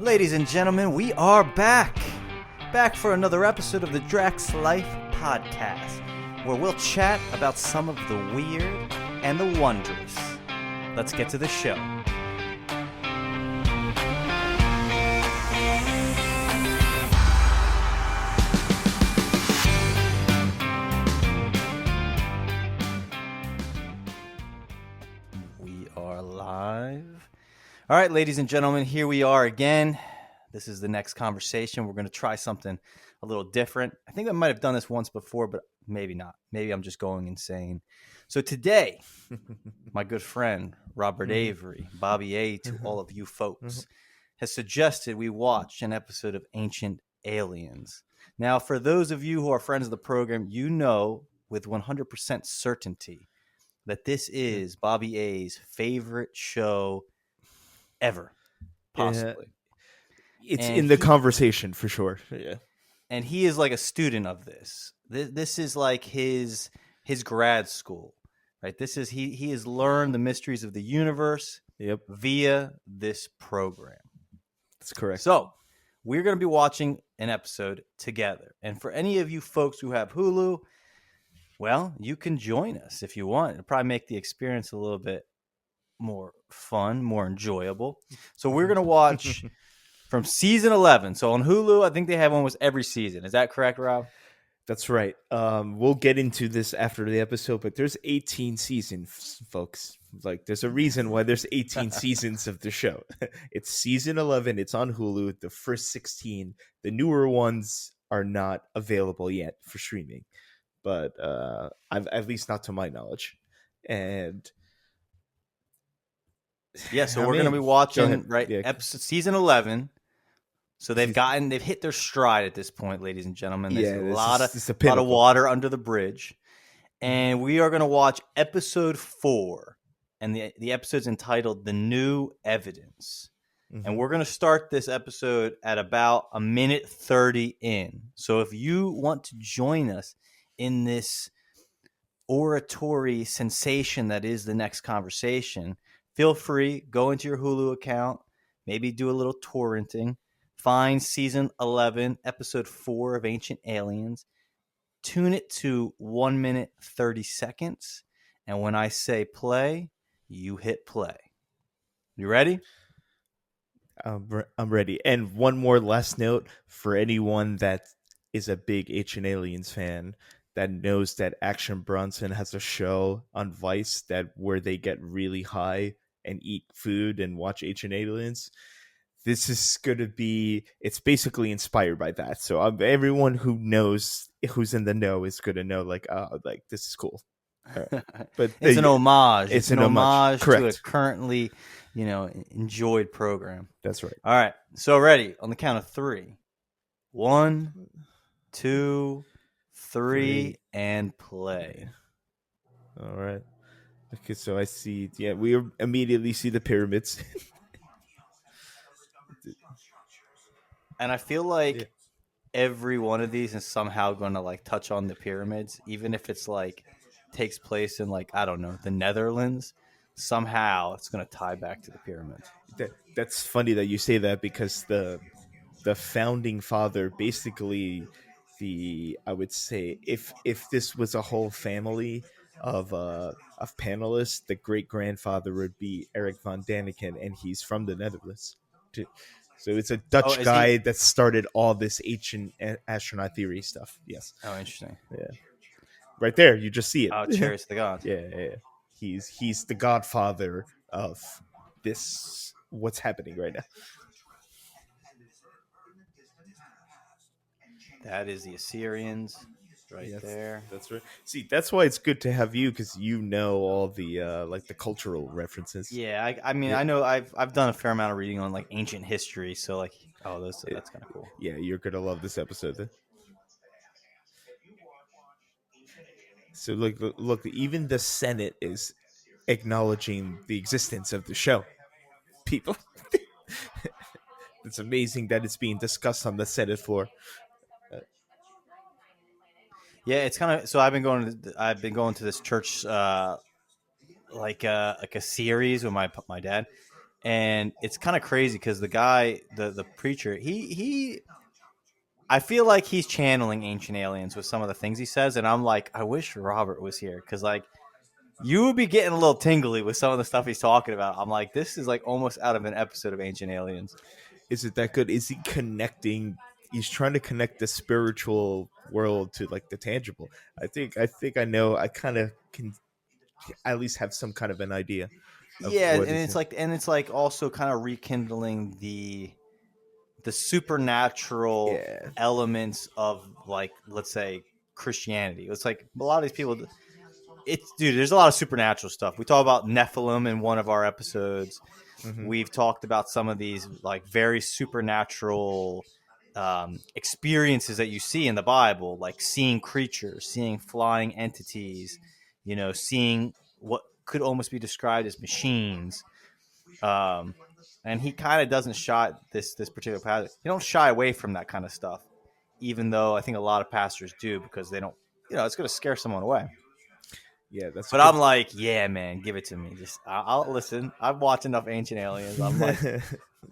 Ladies and gentlemen, we are back. Back for another episode of the Draxx Life podcast, where we'll chat about some of the weird and the wondrous. Let's get to the show. We are live. All right, ladies and gentlemen, here we are again. This is the next conversation. We're going to try something a little different. I think I might have done this once before, but maybe not. Maybe I'm just going insane. So today, my good friend, Robert Avery, Bobby A to all of you folks, has suggested we watch an episode of Ancient Aliens. Now, for those of you who are friends of the program, you know with 100% certainty that this is Bobby A's favorite show ever, possibly. It's in the conversation for sure. Yeah. And he is like a student of this. This is like his grad school, right? This is he has learned the mysteries of the universe via this program. That's correct. So we're going to be watching an episode together. And for any of you folks who have Hulu, well, you can join us if you want. It'll probably make the experience a little bit more fun, more enjoyable. So we're going to watch from season 11. So on Hulu, I think they have almost every season. Is that correct, Rob? That's right. We'll get into this after the episode, but there's 18 seasons, folks. Like, there's a reason why there's 18 seasons of the show. It's season 11. It's on Hulu. The first 16, the newer ones are not available yet for streaming, but at least not to my knowledge. And yeah, so we're going to be watching episode season 11. So they've hit their stride at this point, ladies and gentlemen. There's a lot of water under the bridge. And we are going to watch episode 4. And the episode's entitled The New Evidence. Mm-hmm. And we're going to start this episode at about a minute 30 in. So if you want to join us in this oratory sensation that is the next conversation, feel free, go into your Hulu account, maybe do a little torrenting. Find season 11, episode 4 of Ancient Aliens. Tune it to 1 minute, 30 seconds. And when I say play, you hit play. You ready? I'm ready. And one more last note for anyone that is a big Ancient Aliens fan that knows that Action Bronson has a show on Vice where they get really high and eat food and watch Ancient Aliens. This is going to be, it's basically inspired by that. So everyone who's in the know is going to know, like, this is cool. But it's an homage. It's an homage to a currently, enjoyed program. That's right. All right. So ready on the count of 3. 1, 2, 3, and play. All right. Okay, so I see, we immediately see the pyramids. And I feel like every one of these is somehow going to touch on the pyramids, even if it's takes place in I don't know, the Netherlands. Somehow it's going to tie back to the pyramids. That's funny that you say that, because the founding father, basically I would say if this was a whole family of panelists, the great grandfather would be Eric von Daniken, and he's from the Netherlands. So it's a Dutch guy that started all this ancient astronaut theory stuff. Yes. Oh, interesting. Yeah. Right there, you just see it. Oh, cheers to the gods. Yeah. He's the godfather of this, what's happening right now. That is the Assyrians there. That's right. See, that's why it's good to have you, because you know all the the cultural references. Yeah, I mean, I know I've done a fair amount of reading on ancient history, so that's kind of cool. Yeah, you're gonna love this episode then. So look, even the Senate is acknowledging the existence of the show. People, it's amazing that it's being discussed on the Senate floor. Yeah, it's kind of, so I've been going to this church like a series with my dad, And it's kind of crazy because the guy, the preacher, he I feel like he's channeling Ancient Aliens with some of the things he says, and I'm like, I wish Robert was here because like you would be getting a little tingly with some of the stuff he's talking about. I'm like, this is like almost out of an episode of Ancient Aliens. Is it that good? Is he connecting? He's trying to connect the spiritual world to like the tangible. I think I know. I kind of can at least have some kind of an idea of Yeah, what is it. and it's like also kind of rekindling the supernatural Yeah. elements of like let's say Christianity. It's like a lot of these people. It's dude. There's a lot of supernatural stuff. We talk about Nephilim in one of our episodes. Mm-hmm. We've talked about some of these like very supernatural experiences that you see in the Bible, like seeing creatures, seeing flying entities, seeing what could almost be described as machines. And he kind of doesn't shy this particular pastor. He don't shy away from that kind of stuff, even though I think a lot of pastors do because they don't. It's going to scare someone away. Yeah, that's. But good. I'm like, yeah, man, give it to me. Just I'll listen. I've watched enough Ancient Aliens. I'm like, yeah.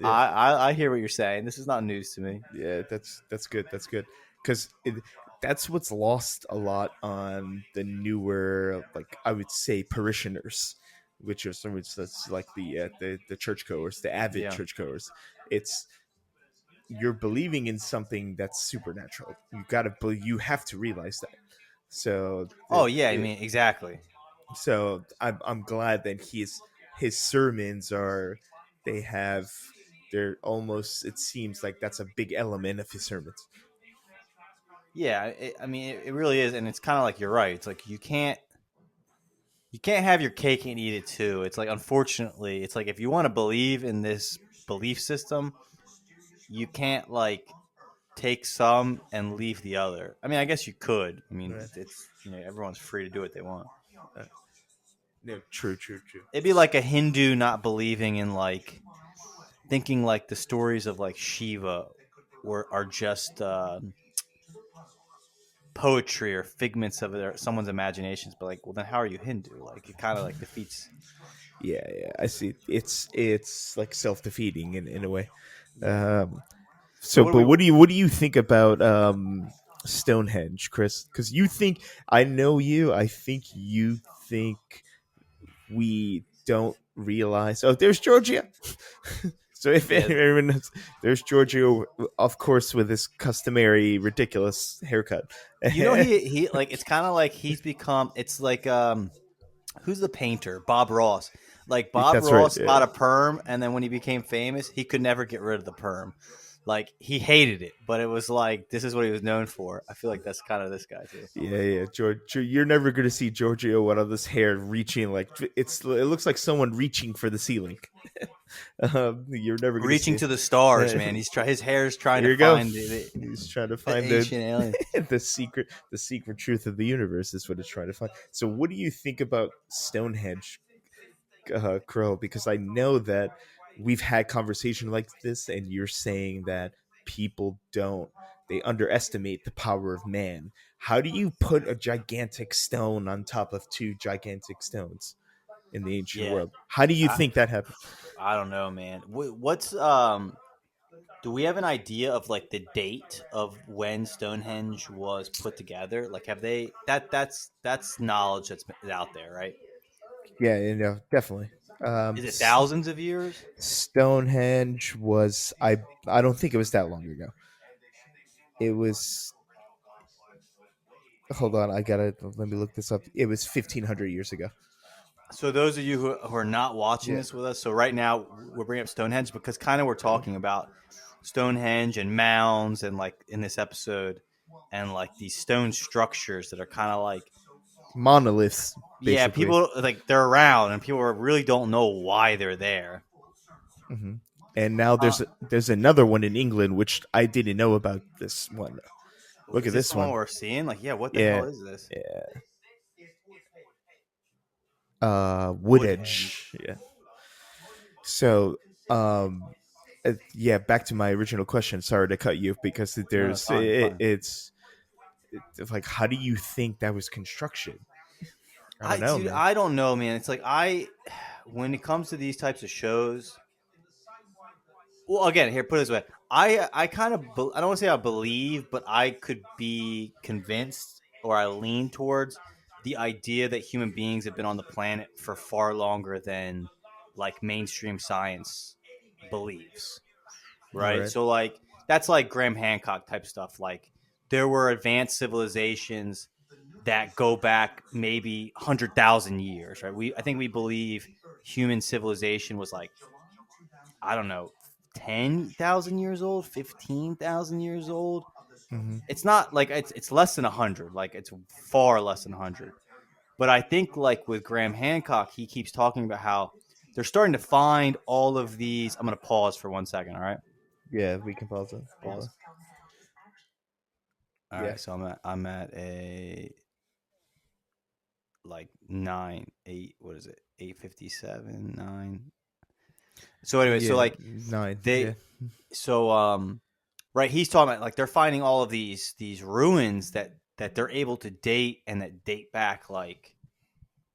I hear what you're saying. This is not news to me. Yeah, that's good. That's good because that's what's lost a lot on the newer, like I would say, parishioners, which that's like the churchgoers, the avid churchgoers. It's you're believing in something that's supernatural. You have to realize that. So, I mean, exactly. So I'm glad that his sermons they're almost, it seems like that's a big element of his sermons. Yeah, I mean, it really is, and it's kind of like you're right. It's like you can't have your cake and eat it too. It's like unfortunately, it's like if you want to believe in this belief system, you can't like take some and leave the other. I mean, I guess you could. I mean, Right. it's everyone's free to do what they want. No, true. It'd be like a Hindu not believing in like thinking like the stories of like Shiva are just poetry or figments of someone's imaginations. But like, well, then how are you Hindu? Like, it kind of like defeats. Yeah, I see. It's like self-defeating in a way. Yeah. So, but what do you think about Stonehenge, Chris? Because I know you. I think you think we don't realize. Oh, there's Georgia. So if anyone knows, there's Giorgio, of course, with his customary ridiculous haircut. He like it's kind of like he's become. It's like who's the painter? Bob Ross. Like Bob Ross got a perm, and then when he became famous, he could never get rid of the perm. Like he hated it, but it was like this is what he was known for. I feel like that's kind of this guy too. Yeah, George, you're never gonna see Giorgio with all this hair reaching like it looks like someone reaching for the ceiling. You're never gonna reaching to the stars, man. His hair is trying to find he's trying to find the ancient alien. the secret truth of the universe is what it's trying to find. So, what do you think about Stonehenge, Crow? Because I know that we've had conversation like this, and you're saying that people they underestimate the power of man. How do you put a gigantic stone on top of two gigantic stones in the ancient world? How do you think that happened? I don't know, man. What's do we have an idea of like the date of when Stonehenge was put together? Like, have they that's knowledge that's out there, right? Yeah, definitely. Is it thousands of years? Stonehenge was I don't think it was that long ago. It was. Hold on, let me look this up. It was 1,500 years ago. So those of you who are not watching this with us, so right now we're bringing up Stonehenge because kind of we're talking about Stonehenge and mounds and like in this episode and like these stone structures that are kind of like monoliths. Basically. Yeah, people like they're around and people really don't know why they're there. Mm-hmm. And now there's another one in England which I didn't know about this one. Look at this one. We're seeing like what the hell is this? Yeah. Woodedge. Yeah. So, back to my original question. Sorry to cut you because there's fine. It's like, how do you think that was construction? I don't know, man. It's like when it comes to these types of shows, Well, again, here, put it this way. I kind of, I don't want to say I believe, but I could be convinced, or I lean towards the idea that human beings have been on the planet for far longer than like mainstream science believes. All Right. right. So like that's like Graham Hancock type stuff. Like there were advanced civilizations that go back maybe 100,000 years. Right. I think we believe human civilization was like, I don't know, 10,000 years old, 15,000 years old. Mm-hmm. It's not like it's less than 100. Like it's far less than 100. But I think like with Graham Hancock, he keeps talking about how they're starting to find all of these. I'm going to pause for 1 second. All right. Yeah, we can pause it. Pause. All Yeah. right. So I'm at a like 9, 8. What is it? 8:57, 9. So anyway, Yeah, so like 9. they, Yeah. so right, he's talking about like they're finding all of these ruins that they're able to date and that date back like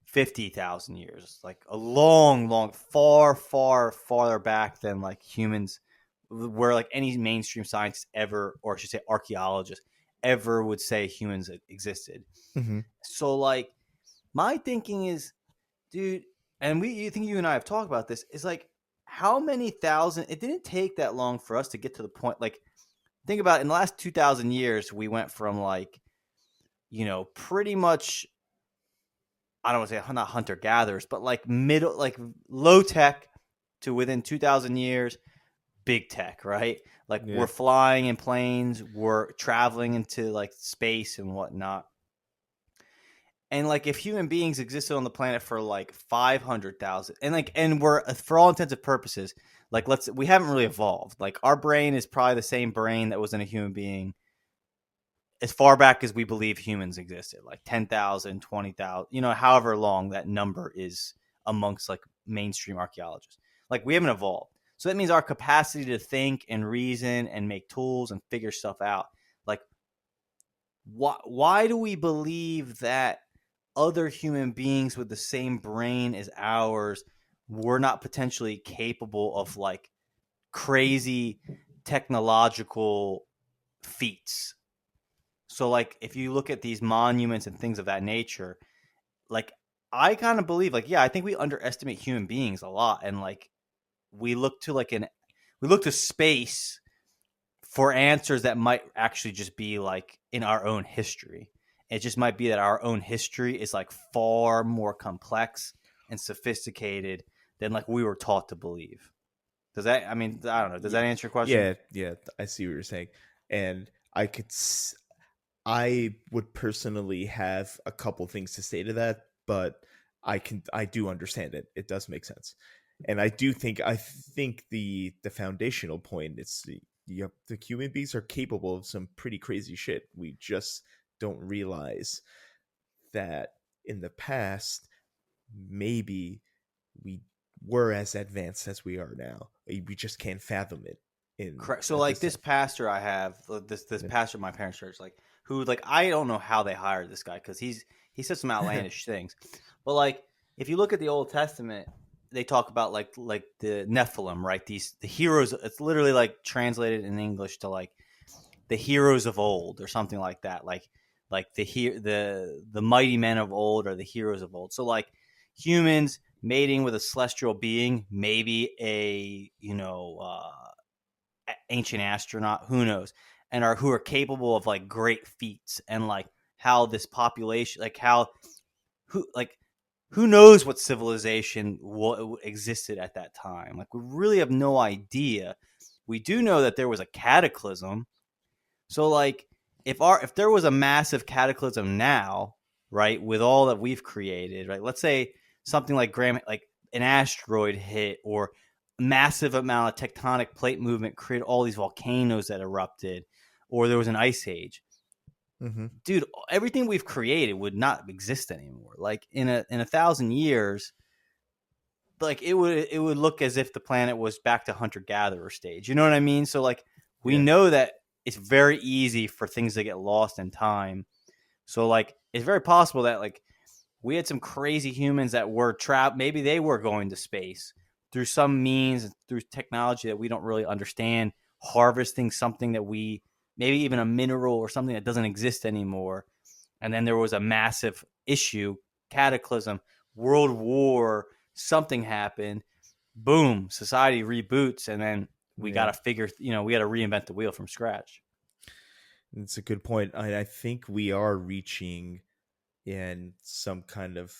50,000 years, like a long, far, farther back than like humans, where like any mainstream scientist ever, or I should say archaeologist ever would say humans existed. Mm-hmm. So like my thinking is, dude, and you think you and I have talked about this, is like how many thousand, it didn't take that long for us to get to the point. Like think about it, in the last 2,000 years, we went from like, pretty much, I don't want to say not hunter gatherers, but like middle, like low tech to within 2,000 years, big tech, right? Like Yeah. we're flying in planes, we're traveling into like space and whatnot. And like if human beings existed on the planet for like 500,000, and we're, for all intents and purposes, like we haven't really evolved. Like our brain is probably the same brain that was in a human being as far back as we believe humans existed, like 10,000, 20,000, however long that number is amongst like mainstream archaeologists. Like we haven't evolved. So that means our capacity to think and reason and make tools and figure stuff out. Like why do we believe that other human beings with the same brain as ours were not potentially capable of like crazy technological feats? So like if you look at these monuments and things of that nature, like I kind of believe like, yeah, I think we underestimate human beings a lot. And like we look to space for answers that might actually just be like in our own history. It just might be that our own history is like far more complex and sophisticated than like we were taught to believe. Does that, I mean, I don't know. Does that answer your question? Yeah, I see what you're saying. And I would personally have a couple things to say to that, but I do understand it. It does make sense. And I think the foundational point is the human beings are capable of some pretty crazy shit. We just don't realize that in the past maybe we were as advanced as we are now. We just can't fathom it. Correct. So like this pastor I have, this pastor at my parents' church, like who, like I don't know how they hired this guy because he says some outlandish things, but like if you look at the Old Testament, they talk about like the Nephilim, right? The heroes. It's literally like translated in English to like the heroes of old or something like that. Like the mighty men of old are the heroes of old. So like humans mating with a celestial being, maybe a ancient astronaut, who knows, and who are capable of like great feats, and like how this population, like who knows what civilization existed at that time. Like we really have no idea. We do know that there was a cataclysm. So like if there was a massive cataclysm now, right, with all that we've created, right, let's say something like an asteroid hit, or massive amount of tectonic plate movement created all these volcanoes that erupted, or there was an ice age. Mm-hmm. Dude, everything we've created would not exist anymore. Like in a 1,000 years, like it would look as if the planet was back to hunter gatherer stage. You know what I mean? So like we know that it's very easy for things to get lost in time. So like it's very possible that like we had some crazy humans that were trapped. Maybe they were going to space, through some means, through technology that we don't really understand, harvesting something that we, maybe even a mineral or something that doesn't exist anymore. And then there was a massive issue, cataclysm, world war, something happened. Boom, society reboots, and then we got to figure, we got to reinvent the wheel from scratch. It's a good point. I think we are reaching in some kind of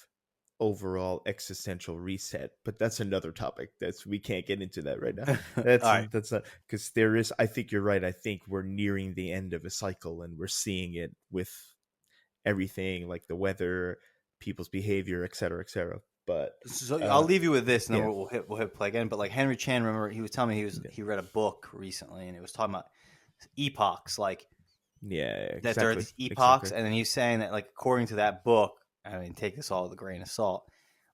overall existential reset, but that's another topic. We can't get into that right now. That's not, because there is, I think you're right. I think we're nearing the end of a cycle, and we're seeing it with everything, like the weather, people's behavior, et cetera, et cetera. But so I'll leave you with this, and then we'll hit play again. But like Henry Chan, remember, he was telling me he read a book recently, and it was talking about epochs, like that there are these epochs, and then he's saying that, like, according to that book, I mean, take this all with a grain of salt,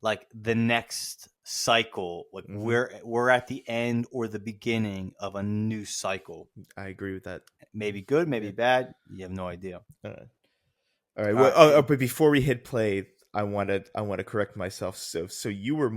like the next cycle, like we're at the end or the beginning of a new cycle. I agree with that. Maybe good, maybe bad. You have no idea. All right. Well, but before we hit play, I want to correct myself. So you were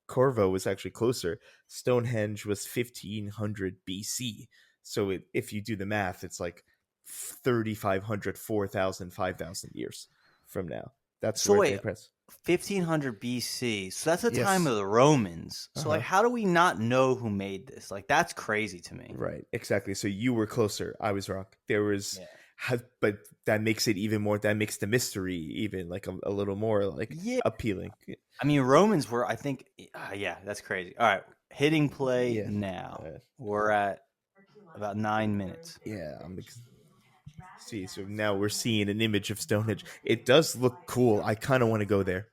Corvo was actually closer. Stonehenge was 1500 BC. So if you do the math, it's like 3,500, 4,000, 5,000 years from now. That's so wait, 1500 BC. So that's the time of the Romans. So like, how do we not know who made this? Like, that's crazy to me. Right. Exactly. So you were closer. I was wrong. There was. Yeah. But that makes it even more. That makes the mystery even like a little more like appealing. I mean, Romans were, I think, that's crazy. All right, hitting play now. We're at about 9 minutes. Yeah, see. So now we're seeing an image of Stonehenge. It does look cool. I kind of want to go there.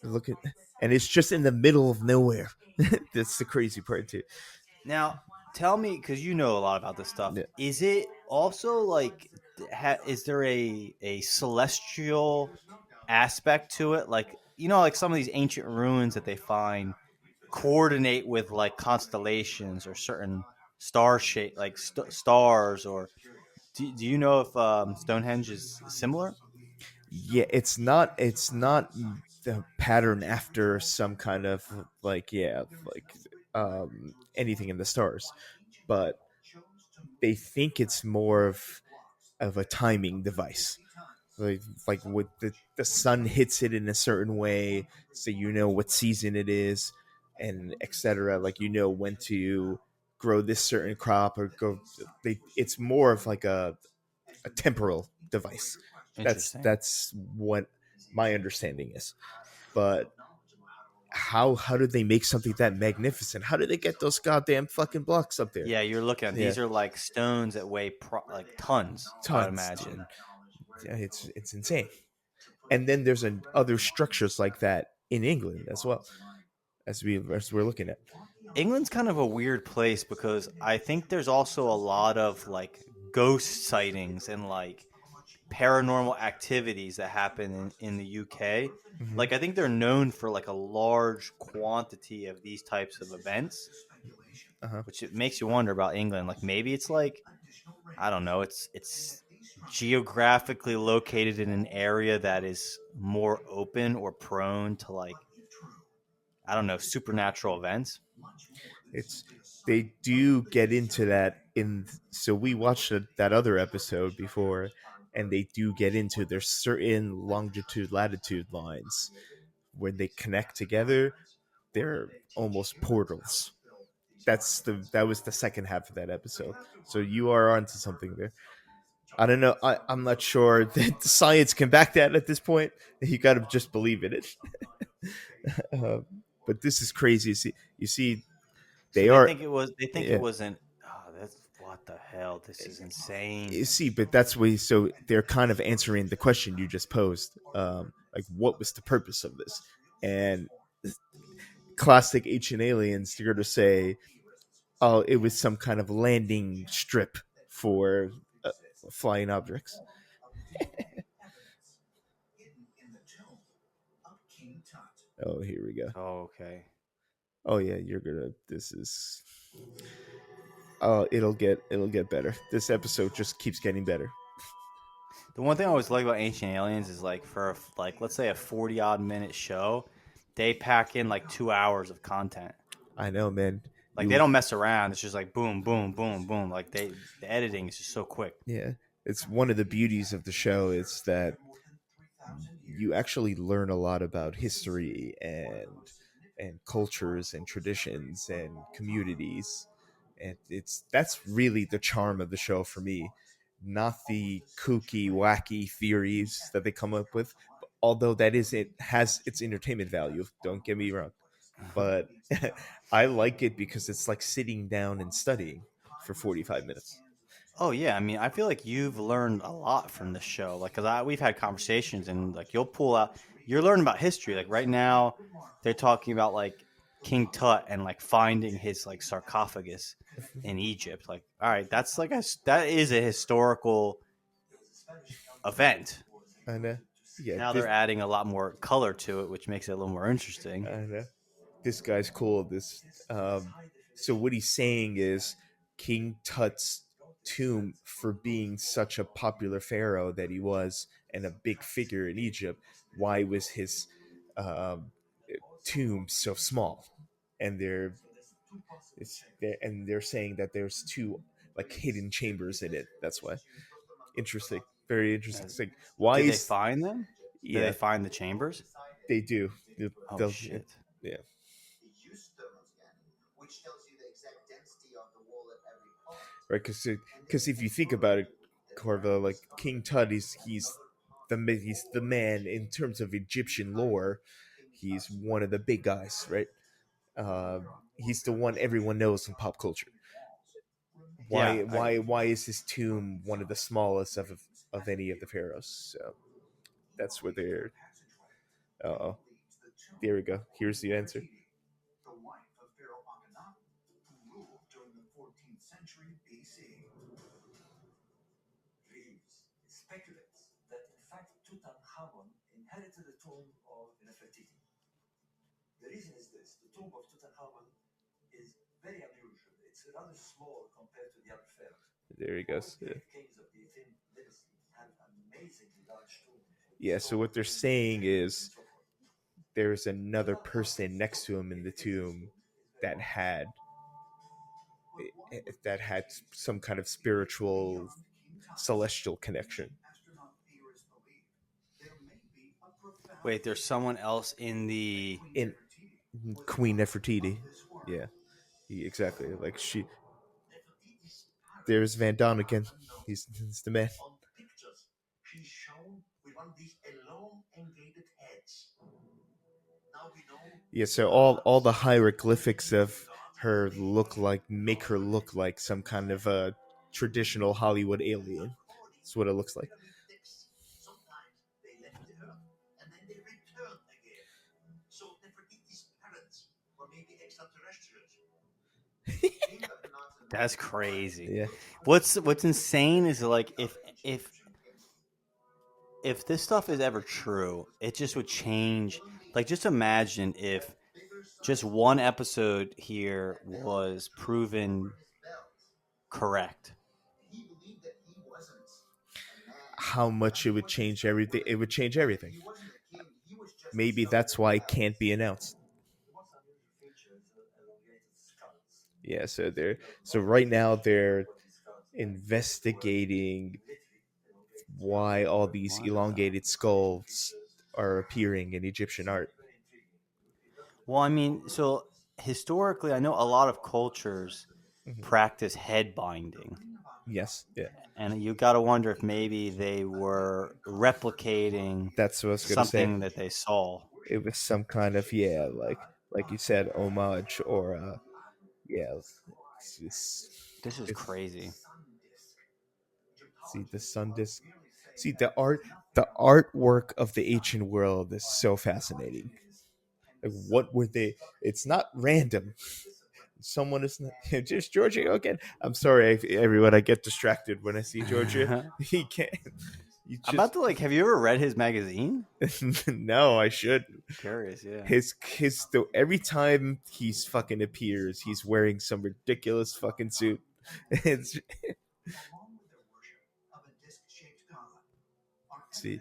Look at, and it's just in the middle of nowhere. That's the crazy part too. Now, tell me, because you know a lot about this stuff. Yeah. Is it also like, is there a celestial aspect to it? Like, like some of these ancient ruins that they find coordinate with like constellations or certain star shape, like stars, or do you know if Stonehenge is similar? Yeah, it's not the pattern after some kind of anything in the stars, but they think it's more of a timing device, like with the sun hits it in a certain way, so you know what season it is, and etc. Like, you know when to grow this certain crop or go. It's more of like a temporal device. That's what my understanding is. But how did they make something that magnificent? How did they get those goddamn fucking blocks up there? Yeah, you're looking at these are like stones that weigh like tons. I would imagine. Yeah, it's insane. And then there's other structures like that in England as well, as we're looking at. England's kind of a weird place because I think there's also a lot of like ghost sightings and like paranormal activities that happen in the UK. Mm-hmm. Like, I think they're known for like a large quantity of these types of events, which it makes you wonder about England. Like, maybe it's like, I don't know, it's geographically located in an area that is more open or prone to, like, I don't know, supernatural events. They do get into that so we watched that other episode before, and they do get into there's certain latitude lines when they connect together. They're almost portals. That was the second half of that episode. So you are onto something there. I don't know. I'm not sure that the science can back that at this point. You got to just believe in it. But this is crazy. You see, they think it was. They think it wasn't. Oh, that's what the hell. This is insane. You see, but that's why. So they're kind of answering the question you just posed. Like, what was the purpose of this? And classic Ancient Aliens, they're going to say, "Oh, it was some kind of landing strip for flying objects." Oh, here we go. Oh, okay. Oh yeah, this is. Oh, it'll get better. This episode just keeps getting better. The one thing I always like about Ancient Aliens is, like, for like, let's say a 40-odd minute show, they pack in like 2 hours of content. I know, man. Like they don't mess around. It's just like boom, boom, boom, boom. Like the editing is just so quick. Yeah, it's one of the beauties of the show is that you actually learn a lot about history and cultures and traditions and communities, and that's really the charm of the show for me, not the kooky wacky theories that they come up with, although that is it has its entertainment value, don't get me wrong, but I like it because it's like sitting down and studying for 45 minutes. Oh yeah, I mean, I feel like you've learned a lot from this show. Like, cause we've had conversations, and like you'll pull out, you're learning about history. Like right now, they're talking about like King Tut and like finding his like sarcophagus in Egypt. Like, all right, that's like that is a historical event. And yeah, Now they're adding a lot more color to it, which makes it a little more interesting. This guy's cool. So what he's saying is King Tut's tomb, for being such a popular pharaoh that he was and a big figure in Egypt, why was his um, tomb so small? And they're saying that there's two like hidden chambers in it. That's why. Interesting, very interesting. Why Did they is find them? Did they yeah? find the chambers? They do. Oh They'll, shit! yeah. Right, because if you think about it, Corvo, like King Tut, he's the man in terms of Egyptian lore. He's one of the big guys, right? He's the one everyone knows in pop culture. Yeah, Why is his tomb one of the smallest of any of the pharaohs? So that's where they're. Oh, there we go. Here's the answer. There he goes. Yeah. Yeah, so what they're saying is there's another person next to him in the tomb that had some kind of spiritual celestial connection. Wait, there's someone else in the In Queen Nefertiti. Yeah, exactly. Like there's Van Damme again. He's the man. Yeah, so all the hieroglyphics of her make her look like some kind of a traditional Hollywood alien. That's what it looks like. That's crazy. Yeah. What's insane is like if this stuff is ever true, it just would change. Like, just imagine if just one episode here was proven correct. How much it would change everything. It would change everything. Maybe that's why it can't be announced. Yeah, so right now they're investigating why all these elongated skulls are appearing in Egyptian art. Well, I mean, so historically, I know a lot of cultures practice head binding. Yes, yeah. And you got to wonder if maybe they were replicating That's what I was gonna something say. that they saw. It was some kind of like you said, homage or yeah. This is It's crazy. see the sun disc. See the artwork of the ancient world is so fascinating. Like, what were they? It's not random. Someone is not, just Georgia again. I'm sorry, everyone. I get distracted when I see Georgia. He can't. You I'm just about to like. Have you ever read his magazine? no, I should. Curious, yeah. Every time he's fucking appears, he's wearing some ridiculous fucking suit. It's see.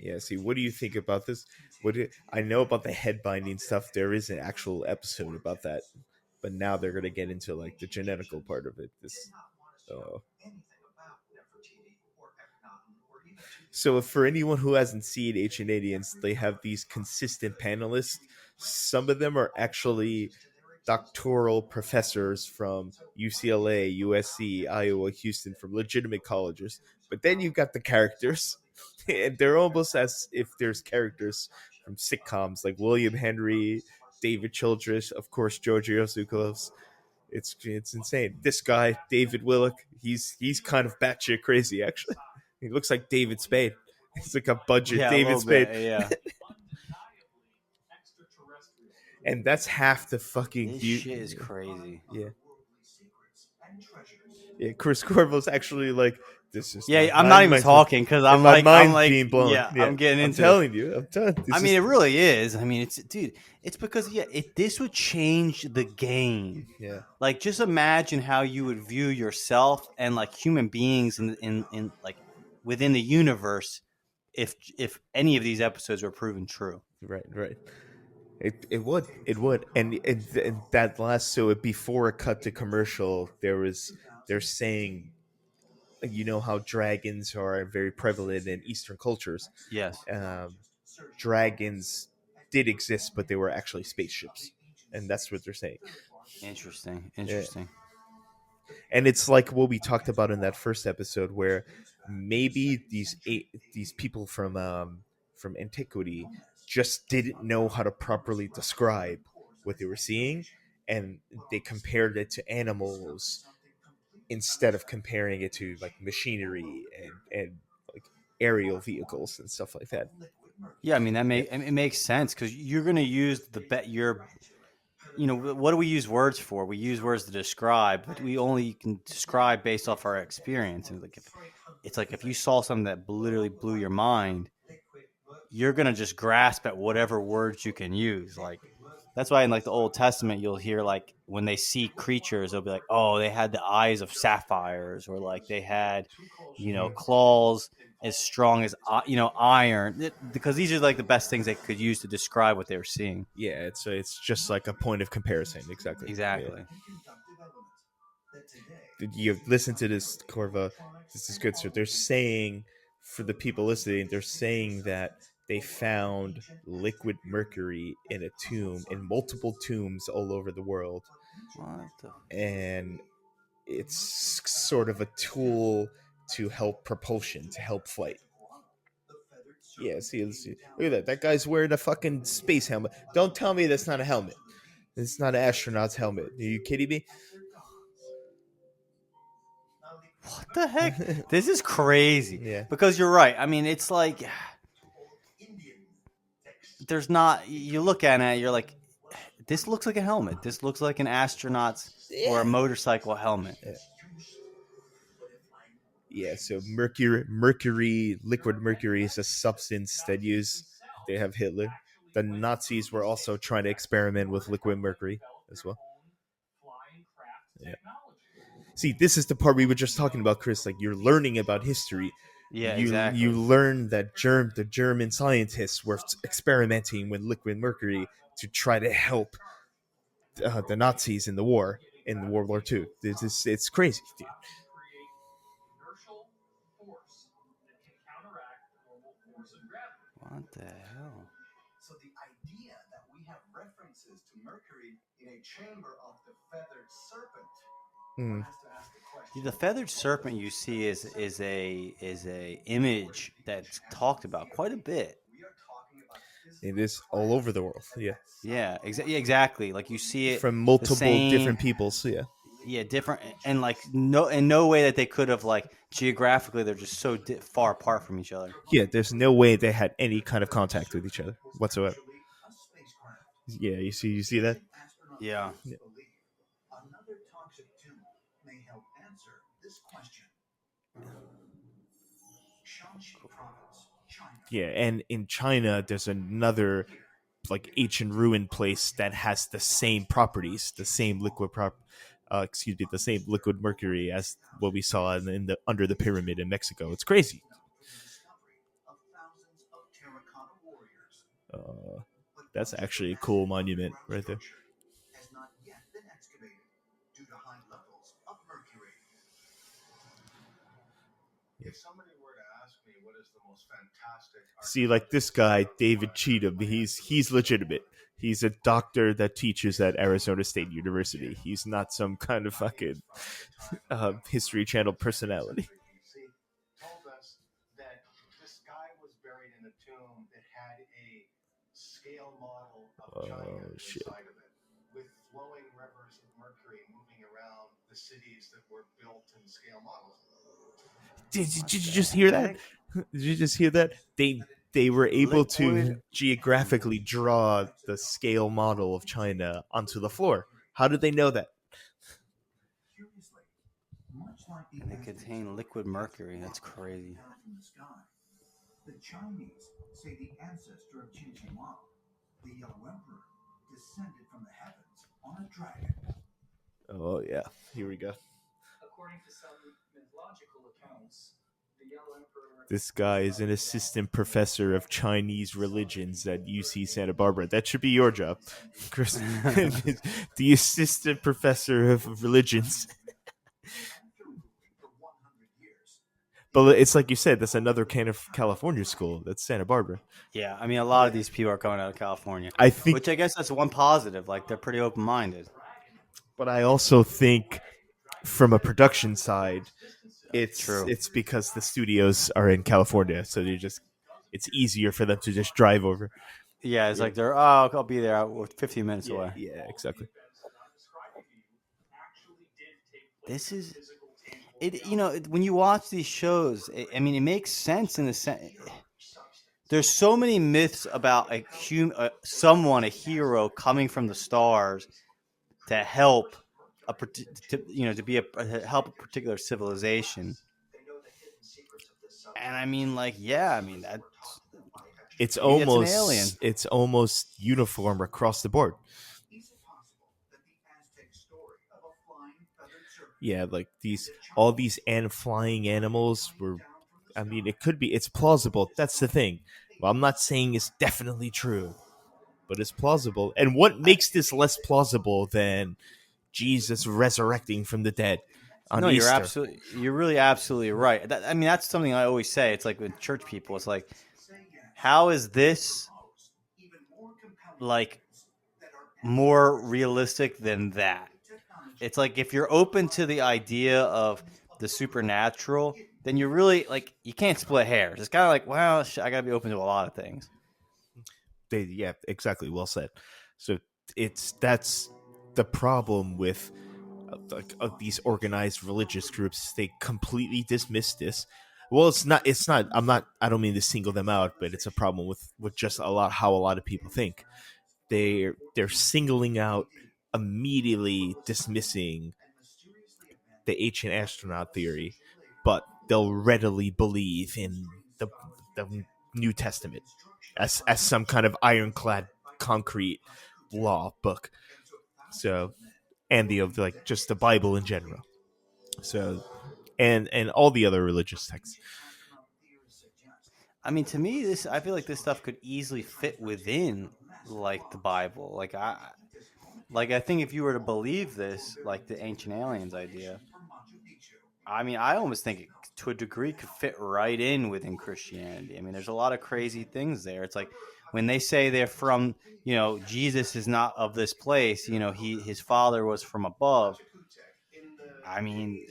Yeah. See, what do you think about this? I know about the head binding stuff. There is an actual episode about that, but now they're gonna get into like the genetical part of it. So for anyone who hasn't seen Ancient Aliens, they have these consistent panelists. Some of them are actually doctoral professors from UCLA, USC, Iowa, Houston, from legitimate colleges. But then you got the characters, and they're almost as if there's characters from sitcoms like William Henry, David Childress, of course, Giorgio Tsoukalos. It's insane. This guy, David Willock, he's kind of batshit crazy. Actually, he looks like David Spade. He's like a budget David Spade. Yeah. And that's half the fucking This shit is crazy. Yeah. Yeah, Chris Corvo's actually like, this is. Yeah, I'm not even talking because I'm like, being blown. Yeah, I'm getting into. I'm telling you. I mean, it really is. I mean, it's because this would change the game. Yeah. Like, just imagine how you would view yourself and like human beings in like within the universe if any of these episodes were proven true. Right. It would, and that last, so before it cut to commercial, they're saying, you know how dragons are very prevalent in Eastern cultures. Yes, dragons did exist, but they were actually spaceships, and that's what they're saying. Interesting. Yeah. And it's like what we talked about in that first episode, where maybe these people from antiquity just didn't know how to properly describe what they were seeing, and they compared it to animals instead of comparing it to like machinery and like aerial vehicles and stuff like that. Yeah, I mean it makes sense because you're gonna use what do we use words for? We use words to describe, but we only can describe based off our experience. And like if you saw something that literally blew your mind, you're gonna just grasp at whatever words you can use. Like that's why in like the Old Testament, you'll hear like when they see creatures, they'll be like, "Oh, they had the eyes of sapphires," or like they had, claws as strong as iron, because these are like the best things they could use to describe what they were seeing. Yeah, it's just like a point of comparison. Exactly. Yeah. You listen to this, Corvo. This is good. So they're saying, for the people listening, they're saying that they found liquid mercury in a tomb, in multiple tombs all over the world. And it's sort of a tool to help propulsion, to help flight. Yeah, see, look at that. That guy's wearing a fucking space helmet. Don't tell me that's not a helmet. It's not an astronaut's helmet. Are you kidding me? What the heck? This is crazy. Yeah. Because you're right. I mean, it's like there's not. You look at it, you're like, this looks like a helmet. This looks like an astronaut's or a motorcycle helmet. Yeah, so liquid mercury is a substance that they have Hitler. The Nazis were also trying to experiment with liquid mercury as well. Yeah. See, this is the part we were just talking about, Chris. Like, you're learning about history. Yeah, exactly. You learn that the German scientists were experimenting with liquid mercury to try to help the Nazis in World War II. It's crazy, dude. What the hell? So the idea that we have references to Mercury in a chamber of the feathered serpent. One has to ask the question. The feathered serpent you see is a image that's talked about quite a bit. It is all over the world. Yeah. Yeah, exactly. Like you see it from multiple different peoples. Yeah. Yeah, different, and like no way that they could have, like, geographically they're just so far apart from each other. Yeah, there's no way they had any kind of contact with each other whatsoever. Yeah, you see that? Yeah. Another toxic tube may help answer this question. Shanxi province, China. Yeah, and in China there's another like ancient ruin place that has the same properties, the same the same liquid mercury as what we saw in the under the pyramid in Mexico. It's crazy. That's actually a cool monument right there. Has not yet been excavated due to high levels of mercury. If somebody were to ask me what is the most fantastic, see, like this guy, David Cheatham, he's legitimate. He's a doctor that teaches at Arizona State University. He's not some kind of fucking History Channel personality. told us that this guy was buried in a tomb that had a scale model of China inside of it, with flowing rivers of mercury moving around the cities that were built in scale models. Did you just hear that? Did you just hear that? They were able to geographically draw the scale model of China onto the floor. How did they know that? And they contain liquid mercury. That's crazy. The Chinese say the ancestor of Qin Shi Huang, the Yellow Emperor, descended from the heavens on a dragon. Oh yeah, here we go. According to some mythological accounts, the Yellow Emperor. This guy is an assistant professor of Chinese religions at UC Santa Barbara. That should be your job, Chris. The assistant professor of religions. But it's like you said, that's another kind of California school. That's Santa Barbara. Yeah, I mean, a lot of these people are coming out of California. Which I guess that's one positive. Like, they're pretty open-minded. But I also think, from a production side, it's True. It's because the studios are in California, so it's easier for them to just drive over. Yeah, it's like they're I'll be there 15 minutes away. Yeah, exactly. This is it. You know, when you watch these shows, I mean, it makes sense in the sense. There's so many myths about a hero coming from the stars to help help a particular civilization. And I mean, like, yeah, I mean that. It's almost uniform across the board. Yeah, like all these flying animals were. I mean, it could be. It's plausible. That's the thing. Well, I'm not saying it's definitely true, but it's plausible. And what makes this less plausible than Jesus resurrecting from the dead on Easter? You're really absolutely right. I mean, that's something I always say. It's like with church people. It's like, how is this like more realistic than that? It's like if you're open to the idea of the supernatural, then you're really like you can't split hairs. It's kind of like, well, I gotta be open to a lot of things. Yeah, exactly. Well said. So that's the problem with these organized religious groups. They completely dismiss this. Well, it's not. I don't mean to single them out, but it's a problem with just how a lot of people think. They're singling out, immediately dismissing the ancient astronaut theory, but they'll readily believe in the New Testament as some kind of ironclad, concrete law book. So, and just the Bible in general. So, and all the other religious texts. I mean, to me, I feel like this stuff could easily fit within like the Bible. Like I think if you were to believe this, like the ancient aliens idea, I mean, I almost think it, to a degree, could fit right in within Christianity. I mean, there's a lot of crazy things there. It's like when they say they're from, Jesus is not of this place. His father was from above. I mean,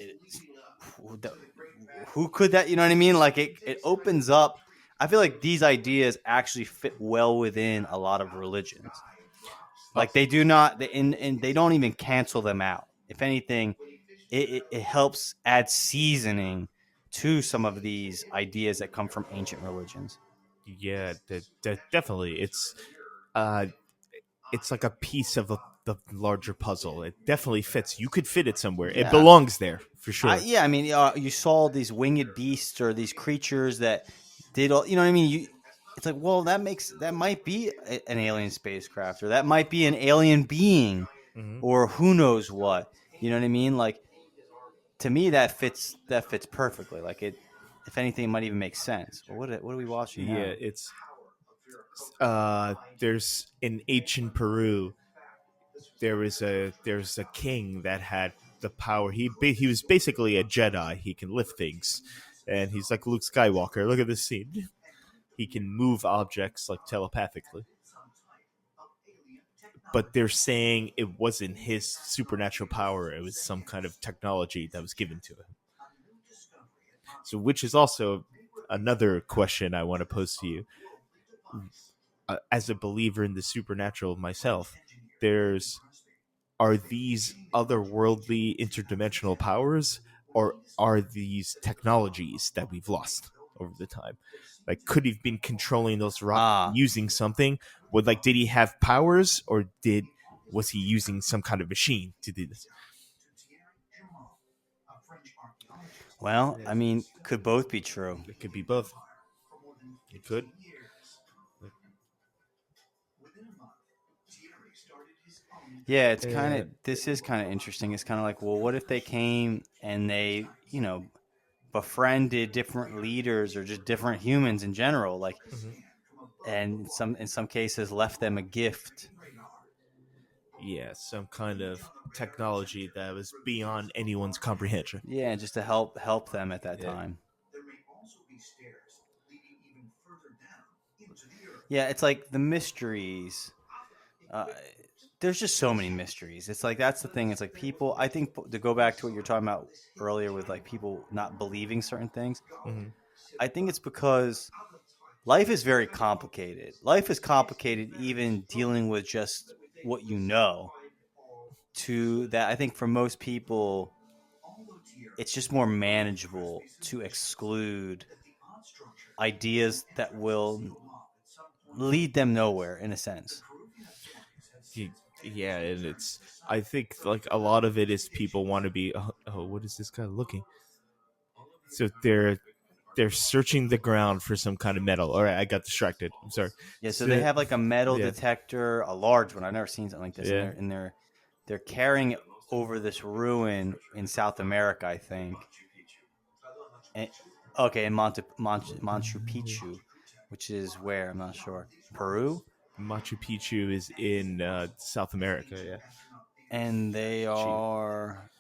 who could that? You know what I mean? Like it opens up. I feel like these ideas actually fit well within a lot of religions. Like they do not, and they don't even cancel them out. If anything, it helps add seasoning to some of these ideas that come from ancient religions. Yeah, definitely. It's like a piece of the larger puzzle. It definitely fits. You could fit it somewhere. Yeah. It belongs there for sure. I mean, you saw these winged beasts or these creatures that did all. You know what I mean? It's like, well, that might be an alien spacecraft, or that might be an alien being, or who knows what. You know what I mean? Like, to me, that fits perfectly. Like it, if anything, it might even make sense. But what are we watching now? Yeah, there's in ancient Peru, there's a king that had the power. He was basically a Jedi. He can lift things, and he's like Luke Skywalker. Look at this scene. He can move objects like telepathically. But they're saying it wasn't his supernatural power. It was some kind of technology that was given to him. So, which is also another question I want to pose to you. As a believer in the supernatural myself, are these otherworldly interdimensional powers, or are these technologies that we've lost over the time? Like, could he have been controlling those rocks using something? Did he have powers, or was he using some kind of machine to do this? Well, I mean, could both be true. It could be both. It could. Yeah, it's kind of, this is kind of interesting. It's kind of like, well, what if they came and they, befriended different leaders or just different humans in general, like, and in some cases left them a gift. Yeah, some kind of technology that was beyond anyone's comprehension. Yeah, just to help them at that time. Yeah, it's like the mysteries. There's just so many mysteries. It's like, that's the thing. It's like people, I think, to go back to what you're talking about earlier with like people not believing certain things, I think it's because life is very complicated. Life is complicated even dealing with just what you know. To that, I think for most people, it's just more manageable to exclude ideas that will lead them nowhere, in a sense. Yeah, and I think like a lot of it is people want to be, what is this guy looking? So they're searching the ground for some kind of metal. All right, I got distracted. I'm sorry. Yeah, so they have like a metal detector, a large one. I've never seen something like this. Yeah. And they're carrying it over this ruin in South America, I think. And, in Machu Picchu, which is where, I'm not sure. Peru? Machu Picchu is in South America, yeah. And they are,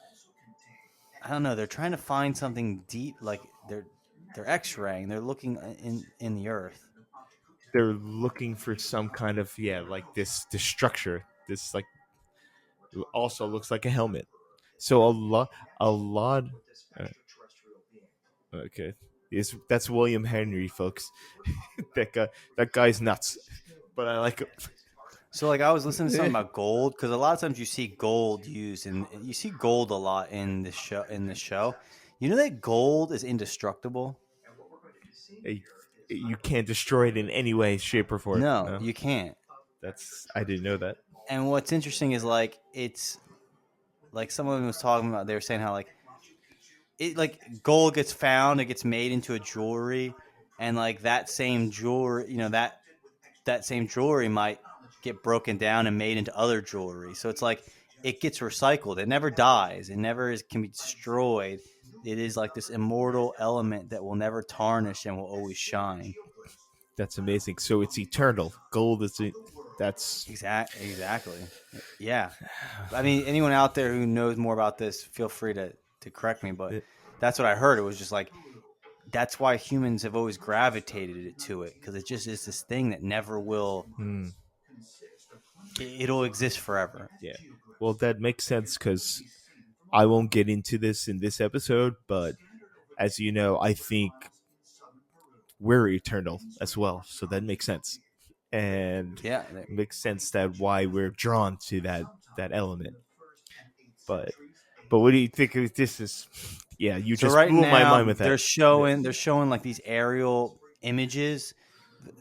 I don't know, they're trying to find something deep, like they're X-raying. They're looking in the earth. They're looking for some kind of, like this structure. This like also looks like a helmet. So a lot. Okay, that's William Henry, folks. that guy's nuts, but I like him. So, like, I was listening to something about gold, because a lot of times you see gold used, and you see gold a lot in this show. You know that gold is indestructible? You can't destroy it in any way, shape, or form. No, you can't. I didn't know that. And what's interesting is, like, it's like someone was talking about, they were saying how like gold gets found, it gets made into a jewelry, and like that same jewelry, that same jewelry might get broken down and made into other jewelry. So it's like it gets recycled. It never dies. It never can be destroyed. It is like this immortal element that will never tarnish and will always shine. That's amazing. So it's eternal. Gold is that's exactly. Yeah. I mean, anyone out there who knows more about this, feel free to correct me, but that's what I heard. It was just like, that's why humans have always gravitated to it, because it just is this thing that never will. It'll exist forever. Yeah. Well, that makes sense, because I won't get into this in this episode, but as you know, I think we're eternal as well, so that makes sense. And it makes sense that why we're drawn to that element. But what do you think of this? Is you just blew my mind with that. They're showing like these aerial images.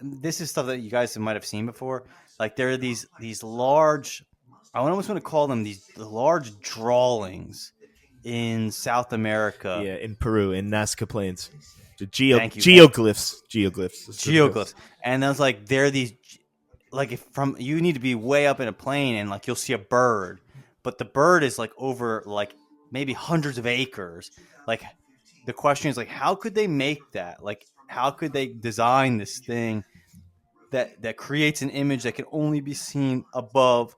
This is stuff that you guys might have seen before. Like, there are these large, I almost want to call them the large drawings in South America. Yeah, in Peru, in Nazca Plains. The geoglyphs. And I was like, there are these, like, you need to be way up in a plane and like you'll see a bird, but the bird is like over like maybe hundreds of acres. Like, the question is like, how could they make that? Like, how could they design this thing that creates an image that can only be seen above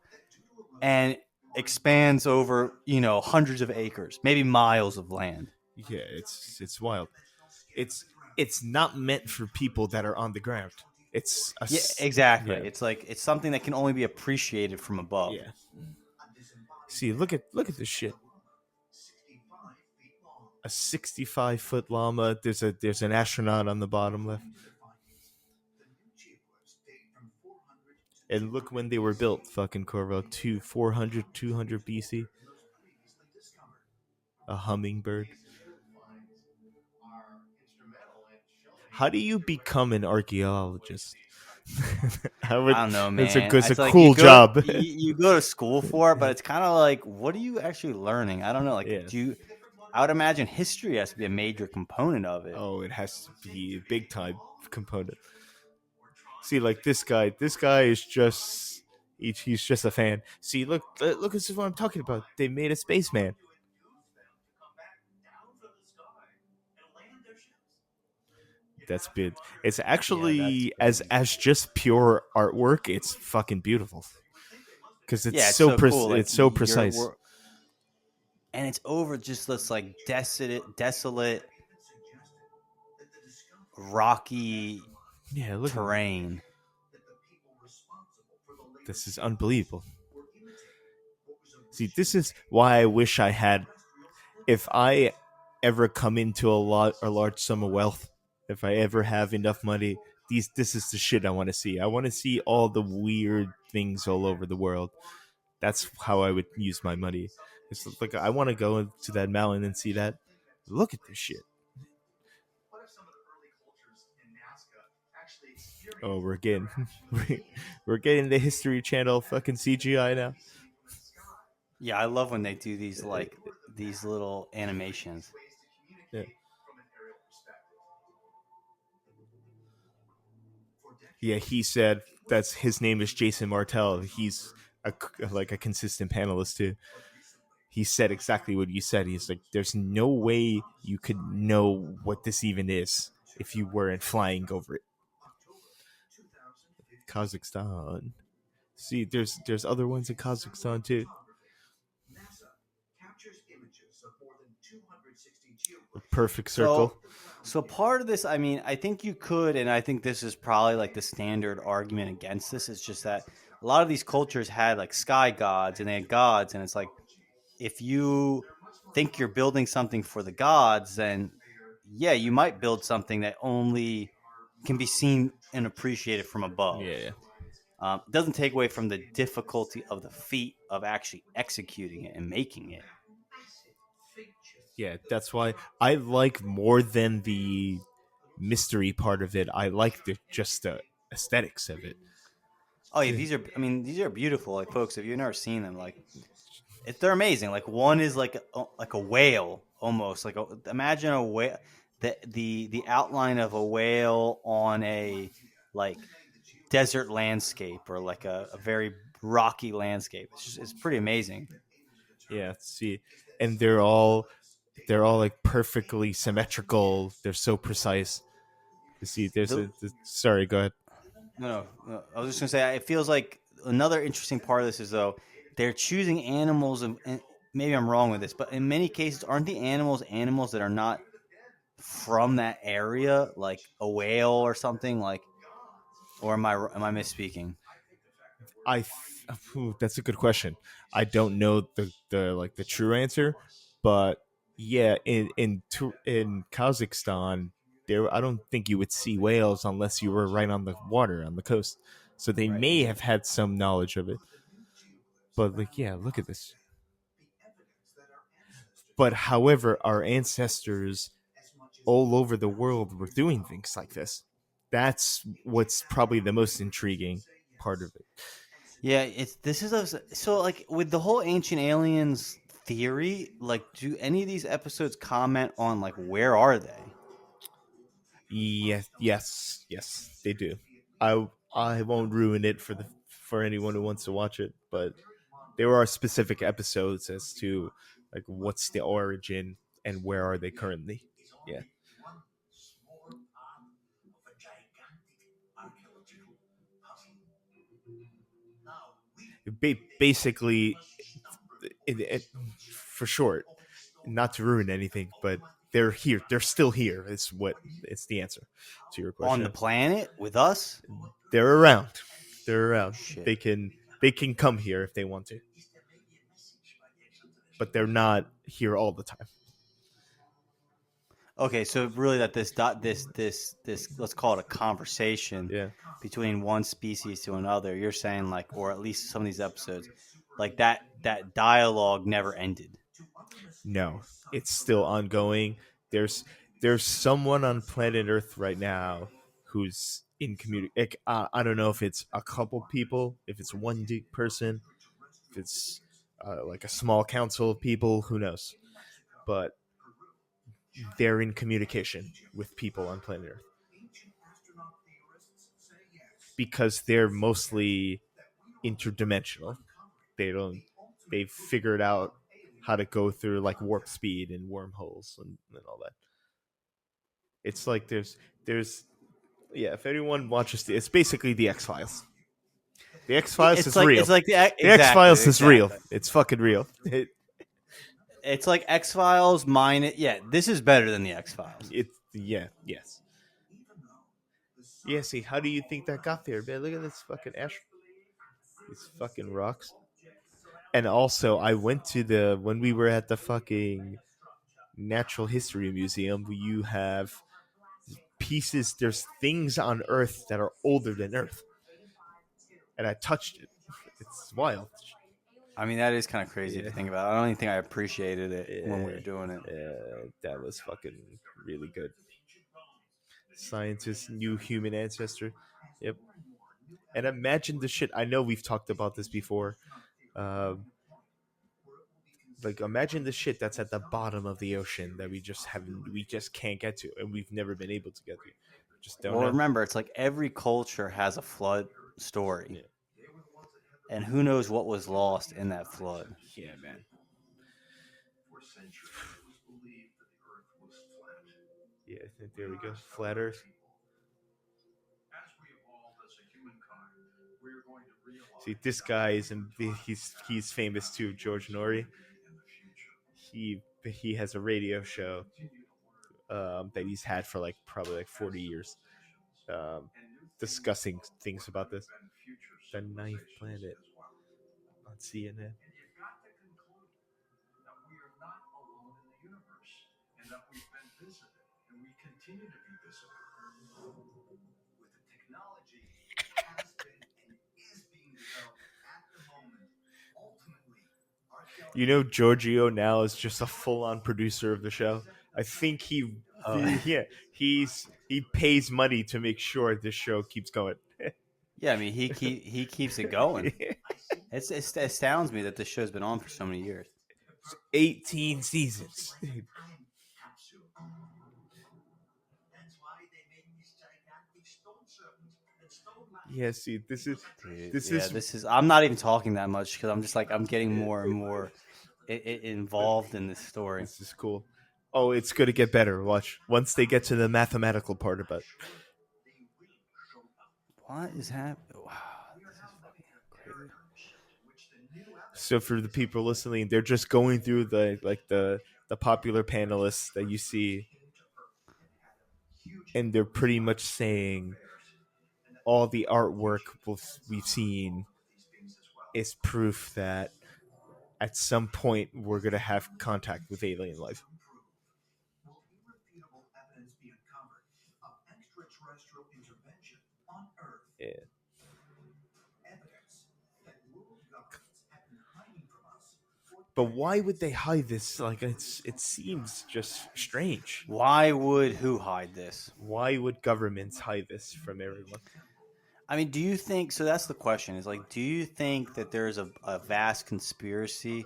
and expands over, hundreds of acres, maybe miles of land. Yeah, it's wild. It's not meant for people that are on the ground. It's Yeah, exactly. yeah. It's something that can only be appreciated from above. Yeah. See, look at this shit. A 65-foot llama. There's an astronaut on the bottom left. And look when they were built, fucking Corvo. 200 BC. A hummingbird. How do you become an archaeologist? I don't know, man. It's a cool job. You go to school for it, but it's kind of like, what are you actually learning? I don't know. Like, I would imagine history has to be a major component of it. Oh, it has to be a big time component. See, like this guy is just he's just a fan. See, look, this is what I'm talking about. They made a spaceman. That's big. It's actually as just pure artwork. It's fucking beautiful because it's so cool. Like, it's so precise, and it's over just this like desolate, rocky terrain. This is unbelievable. See, this is why I wish I had. If I ever come into a large sum of wealth, if I ever have enough money, this is the shit I want to see. I want to see all the weird things all over the world. That's how I would use my money. It's like I want to go to that mountain and see that. Look at this shit. Oh, we're getting the History Channel fucking CGI now. Yeah, I love when they do these these little animations. Yeah. Yeah, he said his name is Jason Martell. He's a consistent panelist too. He said exactly what you said. He's like, there's no way you could know what this even is if you weren't flying over it. Kazakhstan. See, there's other ones in Kazakhstan too. A perfect circle. So part of this, I mean, I think you could, and I think this is probably like the standard argument against this, is just that a lot of these cultures had like sky gods and they had gods, and it's like, if you think you're building something for the gods, then yeah, you might build something that only can be seen and appreciated from above. Yeah. It doesn't take away from the difficulty of the feat of actually executing it and making it. Yeah, that's why I like, more than the mystery part of it, I like just the aesthetics of it. Oh yeah, these are beautiful. Like, folks, if you've never seen them, like, they're amazing. Like, one is like a whale almost. Like, imagine a whale, the outline of a whale on a like desert landscape or like a very rocky landscape. It's pretty amazing. Yeah, see, and they're all like perfectly symmetrical. They're so precise. You see, sorry, go ahead. No, I was just gonna say, it feels like another interesting part of this is, though, they're choosing animals, and maybe I'm wrong with this, but in many cases, aren't the animals that are not from that area, like a whale or something, like, or am I misspeaking? That's a good question. I don't know the true answer, but yeah, in Kazakhstan, I don't think you would see whales unless you were right on the water, on the coast. So they may have had some knowledge of it. But like, yeah, look at this. But however, our ancestors all over the world were doing things like this. That's what's probably the most intriguing part of it. Yeah, so like with the whole Ancient Aliens theory, like, do any of these episodes comment on like where are they? Yes, they do. I won't ruin it for anyone who wants to watch it, but there are specific episodes as to like what's the origin and where are they currently. Yeah. Basically, for short, not to ruin anything, but they're here. They're still here. It's the answer to your question. On the planet with us? They're around. They're around. Shit. They can come here if they want to, but they're not here all the time. Okay, so really that this let's call it a conversation between one species to another. You're saying like, or at least some of these episodes, like that dialogue never ended. No, it's still ongoing. There's someone on planet Earth right now who's in community. I don't know if it's a couple people, if it's one person, if it's like a small council of people. Who knows? But they're in communication with people on planet Earth because they're mostly interdimensional. They've figured out how to go through like warp speed and wormholes and all that. It's like there's if anyone watches it's basically the X-Files. The X-Files is real. It's like the X-Files is real. It's fucking real. It's like X-Files minus. Yeah, this is better than the X-Files. Yes. Yeah, see, how do you think that got there, man? Look at this fucking ash. These fucking rocks. And also, I went to when we were at the fucking Natural History Museum, you have pieces, there's things on Earth that are older than Earth. And I touched it. It's wild. I mean, that is kind of crazy to think about. I don't even think I appreciated it when we were doing it. Yeah, that was fucking really good. Scientists, new human ancestor. Yep. And imagine the shit. I know we've talked about this before. Like imagine the shit that's at the bottom of the ocean that we just can't get to, and we've never been able to get to. Just don't know. Remember, it's like every culture has a flood story, and who knows what was lost in that flood. Yeah, man. Yeah, I think there we go. Flat Earth. See, this guy is he's famous too. George Norrie. He has a radio show that he's had for like probably like 40 years, discussing things about this. The ninth planet on CNN. And that we've been visited and we continue to be visited with the technology that has been and is being developed at the moment. Ultimately, you know, Giorgio now is just a full-on producer of the show. I think he pays money to make sure this show keeps going. Yeah, I mean he keeps it going. It astounds me that this show's been on for so many years. 18 seasons. Yeah, see, this is. I'm not even talking that much because I'm just like I'm getting more and more involved in this story. This is cool. Oh, it's going to get better. Watch once they get to the mathematical part of it. What is happening? Wow, this is fucking crazy. So for the people listening, they're just going through the popular panelists that you see, and they're pretty much saying all the artwork we've seen is proof that at some point we're going to have contact with alien life. Yeah. But why would they hide this? Like it seems just strange. Why would who hide this? Why would governments hide this from everyone? I mean, do you think so? That's the question. Is like, do you think that there's a vast conspiracy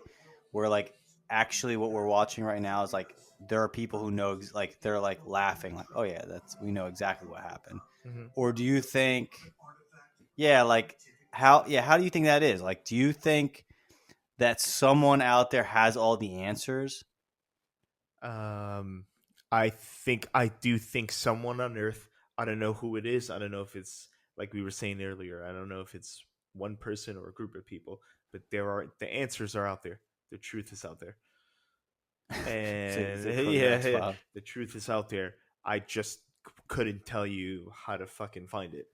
where like actually what we're watching right now is like there are people who know like they're like laughing like, oh yeah, we know exactly what happened. Mm-hmm. Or do you think, like how do you think that is? Like, do you think that someone out there has all the answers? I do think someone on Earth. I don't know who it is. I don't know if it's like we were saying earlier. I don't know if it's one person or a group of people, but the answers are out there. The truth is out there. And the truth is out there. I just couldn't tell you how to fucking find it.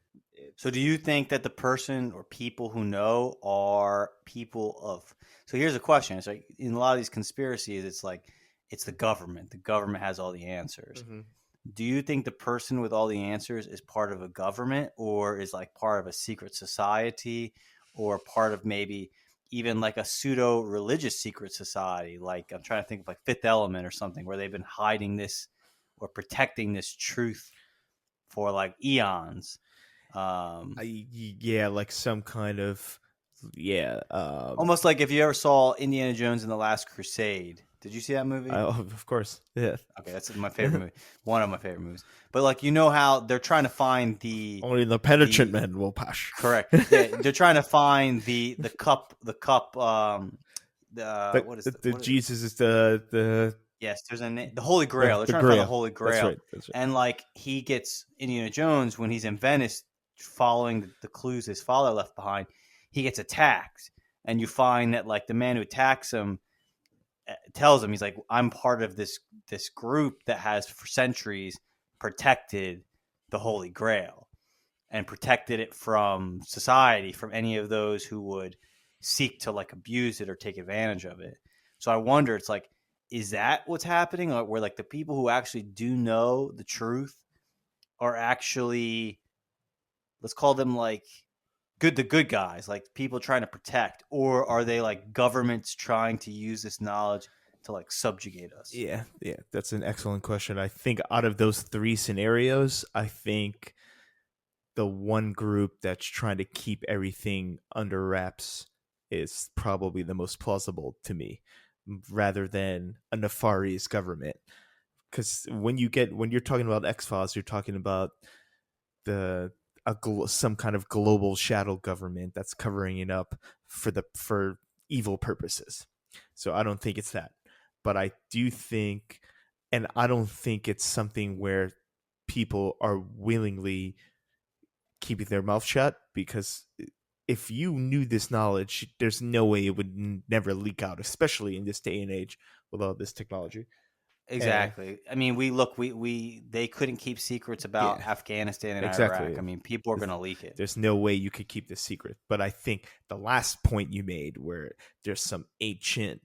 So do you think that the person or people who know are people of... So here's a question. It's like in a lot of these conspiracies, it's like it's the government. The government has all the answers. Mm-hmm. Do you think the person with all the answers is part of a government, or is like part of a secret society, or part of maybe even like a pseudo religious secret society? Like I'm trying to think of like Fifth Element or something, where they've been hiding this or protecting this truth for like eons. Like some kind of almost like if you ever saw Indiana Jones and the Last Crusade. Did you see that movie? Of course. Yeah. Okay, that's my favorite movie. One of my favorite movies. But like, you know how they're trying to find the... Only the penetrant men will pass. Correct. Yeah, they're trying to find the cup, what is the Jesus is the... Yes, there's a name, the Holy Grail. They're trying to find the Holy Grail. That's right. And like, he gets Indiana Jones when he's in Venice, following the clues his father left behind. He gets attacked, and you find that like the man who attacks him tells him, he's like, I'm part of this group that has for centuries protected the Holy Grail and protected it from society, from any of those who would seek to like abuse it or take advantage of it. So I wonder, it's like, is that what's happening? Or where like the people who actually do know the truth are actually, let's call them like the good guys, like people trying to protect, or are they like governments trying to use this knowledge to like subjugate us? Yeah, that's an excellent question. I think out of those three scenarios, I think the one group that's trying to keep everything under wraps is probably the most plausible to me, rather than a nefarious government. Because when you're talking about X-Files, you're talking about some kind of global shadow government that's covering it up for evil purposes. So I don't think it's that, but I do think, and I don't think it's something where people are willingly keeping their mouth shut, because if you knew this knowledge, there's no way it would never leak out, especially in this day and age with all this technology. Exactly. I mean, they couldn't keep secrets about Afghanistan and Iraq. I mean, people are going to leak it. There's no way you could keep this secret. But I think the last point you made, where there's some ancient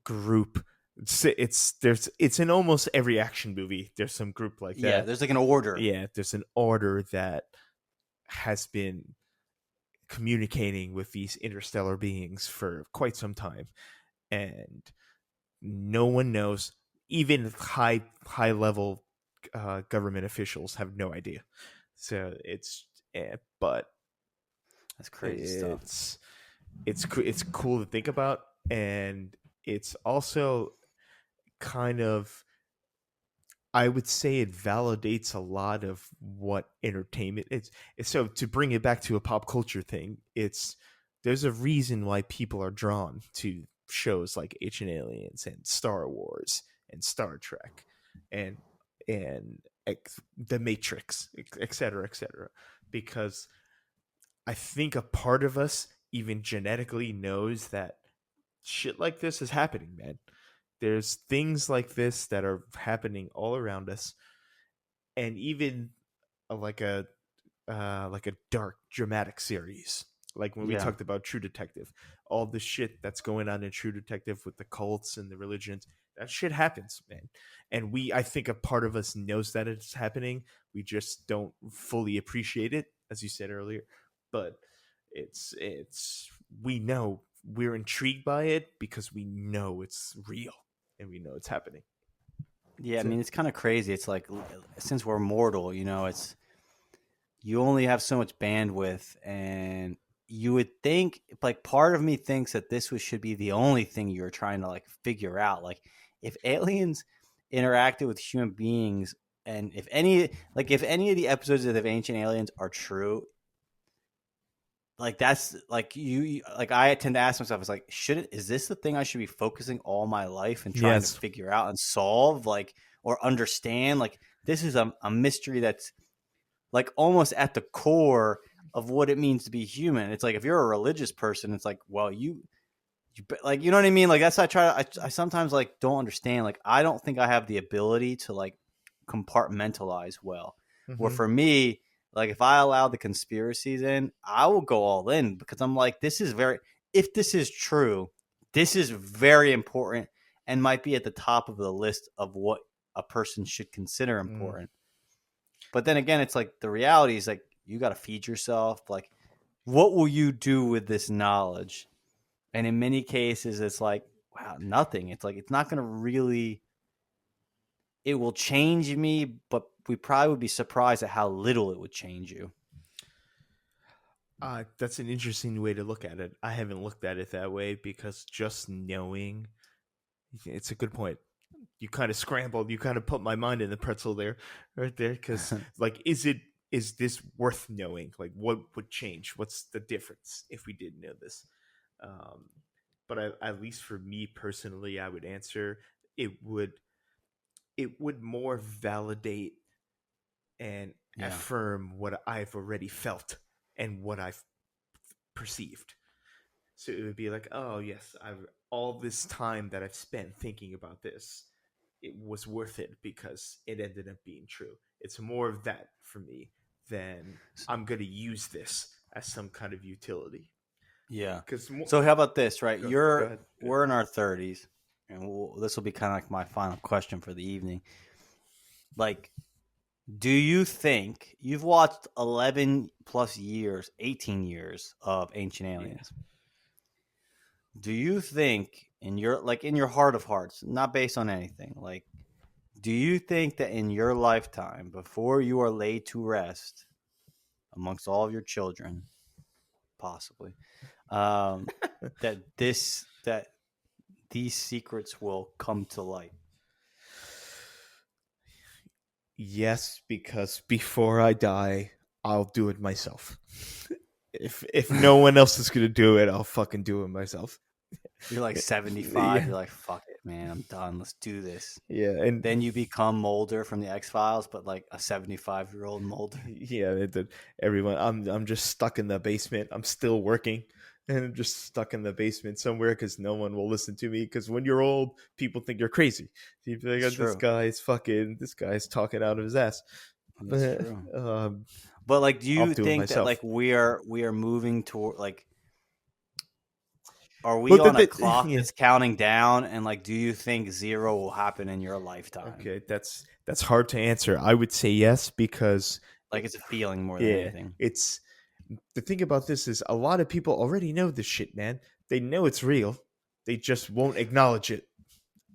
group, it's in almost every action movie. There's some group like that. Yeah, there's like an order. Yeah, there's an order that has been communicating with these interstellar beings for quite some time, and no one knows. Even high level government officials have no idea. So but that's crazy stuff. It's cool to think about, and it's also kind of, I would say it validates a lot of what entertainment is. So to bring it back to a pop culture thing, there's a reason why people are drawn to shows like Ancient Aliens and Star Wars and Star Trek and The Matrix, etc., because I think a part of us even genetically knows that shit like this is happening, man. There's things like this that are happening all around us, and even like a dark dramatic series, like when we talked about True Detective, all the shit that's going on in True Detective with the cults and the religions, that shit happens, man. And I think a part of us knows that it's happening. We just don't fully appreciate it, as you said earlier. But we know, we're intrigued by it because we know it's real and we know it's happening. Yeah, I mean, it's kind of crazy. It's like, since we're mortal, you only have so much bandwidth, and you would think, like, part of me thinks that this should be the only thing you're trying to like figure out. Like, if aliens interacted with human beings, and if any of the episodes of the Ancient Aliens are true, like, that's like, I tend to ask myself, it's like, is this the thing I should be focusing all my life and trying to figure out and solve, like, or understand? Like, this is a mystery that's like almost at the core of what it means to be human. It's like if you're a religious person, it's like, well, you like, you know what I mean? Like that's I sometimes like don't understand. Like I don't think I have the ability to like compartmentalize well. Where for me, like if I allow the conspiracies in, I will go all in because I'm like, if this is true, this is very important and might be at the top of the list of what a person should consider important. But then again, it's like the reality is like you got to feed yourself. Like, what will you do with this knowledge? And in many cases, it's like, wow, nothing. It's like, it's not going to really, it will change me, but we probably would be surprised at how little it would change you. That's an interesting way to look at it. I haven't looked at it that way because just knowing, it's a good point. You kind of scrambled. You kind of put my mind in the pretzel right there. Because like, is this worth knowing? Like, what would change? What's the difference if we didn't know this? But at least for me personally, I would answer it would more validate and affirm what I've already felt and what I've perceived. So it would be like, oh yes, all this time that I've spent thinking about this, it was worth it because it ended up being true. It's more of that for me than I'm going to use this as some kind of utility. Yeah. So how about this, right? Go ahead. We're in our 30s, and this will be kind of like my final question for the evening. Like, do you think you've watched 11 plus years, 18 years of Ancient Aliens? Yeah. Do you think in your heart of hearts, not based on anything, like, do you think that in your lifetime, before you are laid to rest amongst all of your children, possibly, that these secrets will come to light? Yes, because before I die, I'll do it myself. If no one else is gonna do it, I'll fucking do it myself. You're like 75. Yeah. You're like, fuck it, man. I'm done. Let's do this. Yeah, and then you become Mulder from the X-Files, but like a 75-year-old Mulder. Yeah, everyone. I'm just stuck in the basement. I'm still working, and I'm just stuck in the basement somewhere because no one will listen to me. Because when you're old, people think you're crazy. People think this guy's talking out of his ass. That's true. But like, do you think that like we are moving toward like? Are we on a clock that's counting down? And like, do you think zero will happen in your lifetime? Okay, that's hard to answer. I would say yes because like it's a feeling more than anything. It's the thing about this is a lot of people already know this shit, man. They know it's real. They just won't acknowledge it.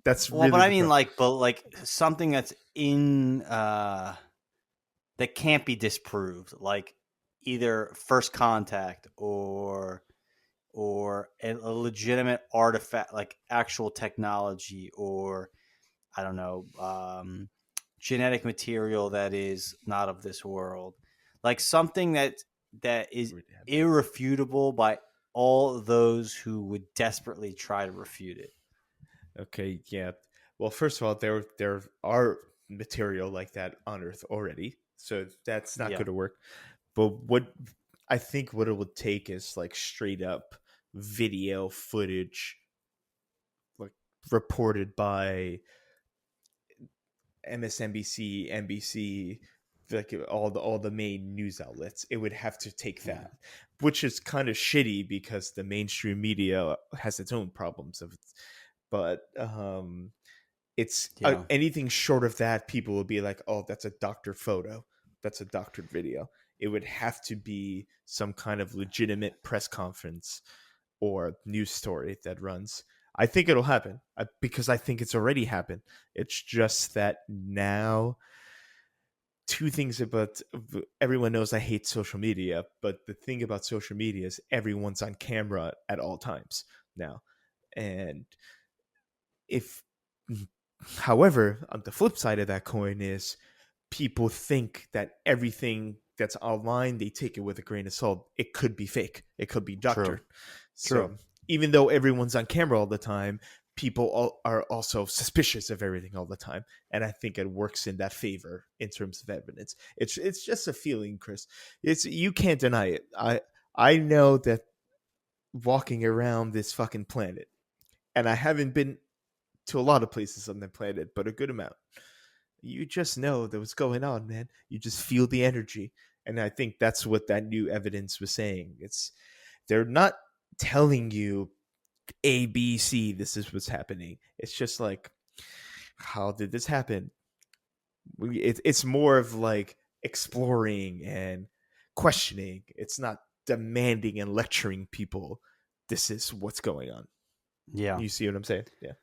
That's really but I mean, like something that's in that can't be disproved, like either first contact or a legitimate artifact, like actual technology, or I don't know, genetic material that is not of this world, like something that is irrefutable by all those who would desperately try to refute it. Okay, yeah. Well, first of all, there are material like that on Earth already, so that's not going to work. But what I think what it would take is like straight up video footage, like reported by MSNBC, NBC, like all the main news outlets. It would have to take that, which is kind of shitty because the mainstream media has its own problems of it. But it's anything short of that, people will be like, oh, that's a doctored photo, that's a doctored video. It would have to be some kind of legitimate press conference or news story that runs. I think it'll happen because I think it's already happened. It's just that now, two things about everyone knows I hate social media, but the thing about social media is everyone's on camera at all times now. And however, on the flip side of that coin is people think that everything that's online, they take it with a grain of salt. It could be fake. It could be doctored. So even though everyone's on camera all the time, people are also suspicious of everything all the time, and I think it works in that favor in terms of evidence. It's just a feeling, Chris. You can't deny it. I know that walking around this fucking planet, and I haven't been to a lot of places on the planet, but a good amount. You just know that what's going on, man. You just feel the energy, and I think that's what that new evidence was saying. They're not telling you A, B, C, this is what's happening. It's just like, how did this happen? It's more of like exploring and questioning. It's not demanding and lecturing people. This is what's going on. Yeah. You see what I'm saying? Yeah.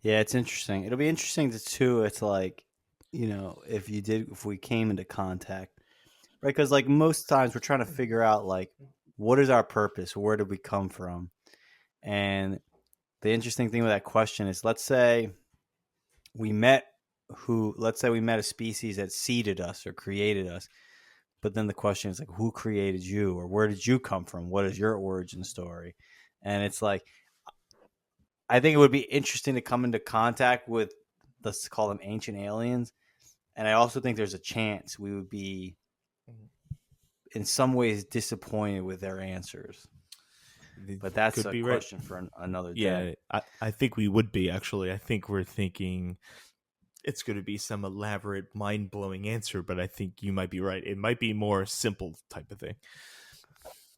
Yeah, it's interesting. It'll be interesting too. It's like, if we came into contact, right? Because like most times we're trying to figure out like, what is our purpose? Where did we come from? And the interesting thing with that question is, let's say we met a species that seeded us or created us. But then the question is like, who created you, or where did you come from? What is your origin story? And it's like, I think it would be interesting to come into contact with, let's call them ancient aliens. And I also think there's a chance we would be in some ways disappointed with their answers. But that's a question for another day. Yeah, I think we would be, actually. I think we're thinking it's going to be some elaborate, mind-blowing answer, but I think you might be right. It might be more simple type of thing.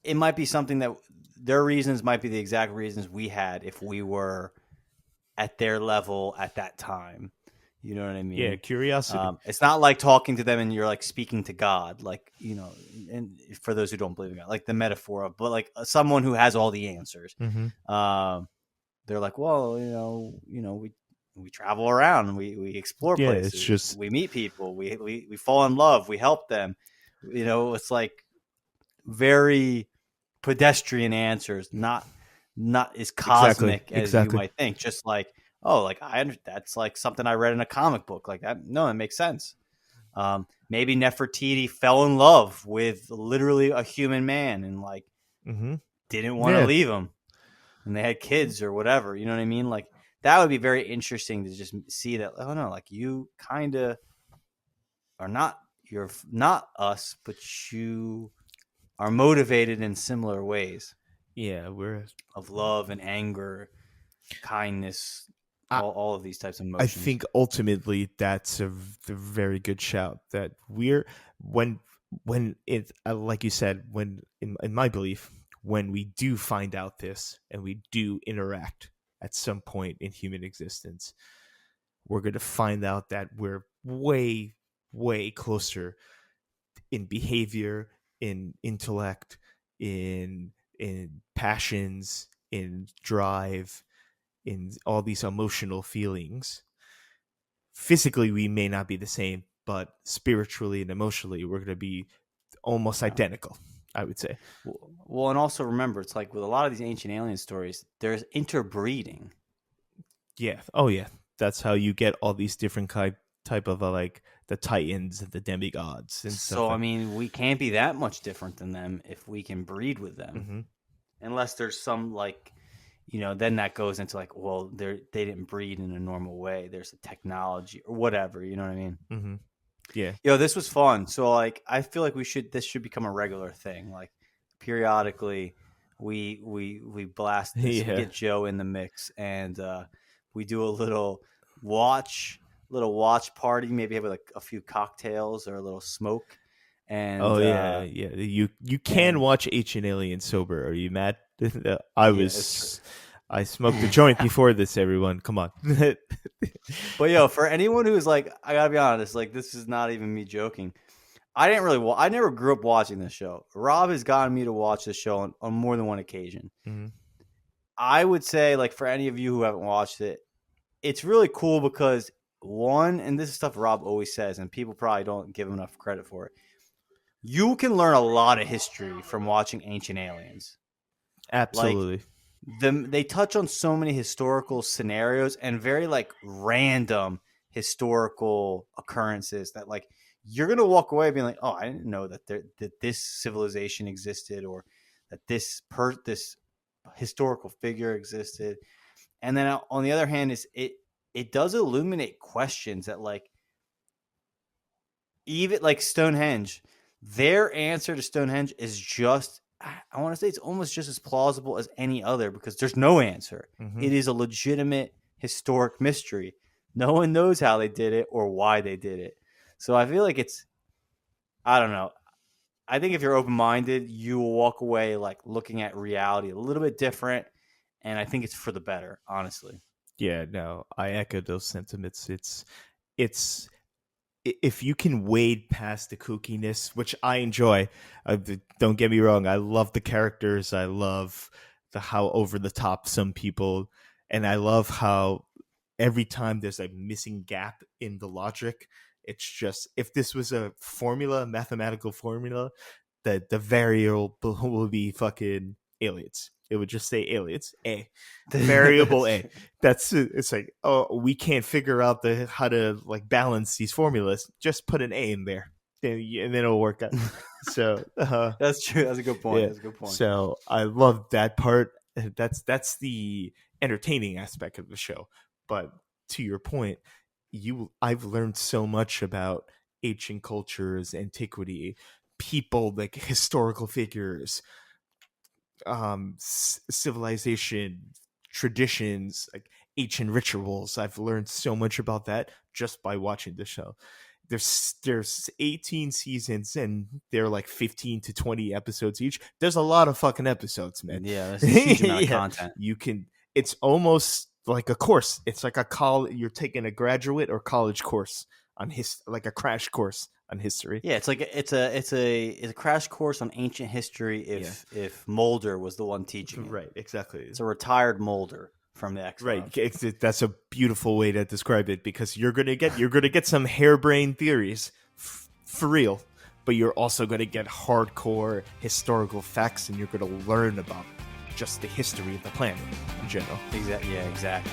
It might be something that their reasons might be the exact reasons we had if we were at their level at that time. You know what I mean? Yeah, curiosity. It's not like talking to them and you're like speaking to God, like, and for those who don't believe in God, like the metaphor of, but like someone who has all the answers. Mm-hmm. They're like, well, we travel around and we explore places. It's just, we meet people, we fall in love, we help them. It's like very pedestrian answers, not as cosmic as you might think. Just like, oh, like that's like something I read in a comic book, like that. No, it makes sense. Maybe Nefertiti fell in love with literally a human man and like didn't want to leave him, and they had kids or whatever. You know what I mean? Like that would be very interesting to just see that. Oh no, like you kind of are not. You're not us, but you are motivated in similar ways. Yeah, we're of love and anger, kindness, all of these types of emotions. I think ultimately that's a very good shout. That we're when it like you said, when in my belief, when we do find out this and we do interact at some point in human existence, we're going to find out that we're way, way closer in behavior, in intellect, in passions, in drive, in all these emotional feelings. Physically, we may not be the same, but spiritually and emotionally, we're going to be almost identical, I would say. Well, and also remember, it's like with a lot of these ancient alien stories, there's interbreeding. Yeah. Oh, yeah. That's how you get all these different type of like the titans and the demigods and stuff. So I mean, we can't be that much different than them if we can breed with them, unless there's some like, then that goes into like, well, they didn't breed in a normal way. There's a technology or whatever. You know what I mean? Mm-hmm. Yeah. This was fun. So like, I feel like this should become a regular thing. Like periodically, we blast this, we get Joe in the mix, and we do a little watch party, maybe have like a few cocktails or a little smoke. And you can watch Ancient Alien sober. Are you mad? I smoked a joint before this, everyone. Come on. But for anyone who's like, I gotta be honest, like this is not even me joking. I never grew up watching this show. Rob has gotten me to watch this show on more than one occasion. Mm-hmm. I would say, like, for any of you who haven't watched it, it's really cool because one, and this is stuff Rob always says, and people probably don't give him enough credit for it. You can learn a lot of history from watching Ancient Aliens. Absolutely. Like, they touch on so many historical scenarios and very like random historical occurrences that like you're gonna walk away being like, oh, I didn't know that this civilization existed, or that this historical figure existed. And then on the other hand, it does illuminate questions that, like, even like Stonehenge, their answer to Stonehenge is just, I want to say it's almost just as plausible as any other, because there's no answer. Mm-hmm. It is a legitimate historic mystery. No one knows how they did it or why they did it. So I feel like I don't know. I think if you're open-minded, you will walk away like looking at reality a little bit different. And I think it's for the better, honestly. Yeah, no, I echo those sentiments. It's if you can wade past the kookiness, which I enjoy, don't get me wrong, I love the characters, I love how over the top some people, and I love how every time there's a missing gap in the logic, it's just, if this was a mathematical formula, the variable will be fucking aliens. It would just say aliens, A. Variable A. It's like, oh, we can't figure out how to like balance these formulas. Just put an A in there, and then it'll work out. So that's true. That's a good point. Yeah. That's a good point. So I love that part. That's the entertaining aspect of the show. But to your point, I've learned so much about ancient cultures, antiquity, people, like historical figures, civilization, traditions, like ancient rituals. I've learned so much about that just by watching the show. There's 18 seasons and they're like 15 to 20 episodes each. There's a lot of fucking episodes, man. Yeah, there's a huge amount of content. It's almost like a course. It's like you're taking a graduate or college course on like a crash course on history. Yeah, it's like it's a crash course on ancient history if Mulder was the one teaching it. Right, exactly. It's a retired Mulder from the X-Files. Right, that's a beautiful way to describe it, because you're gonna get some harebrained theories for real, but you're also gonna get hardcore historical facts, and you're gonna learn about just the history of the planet in general. Exactly.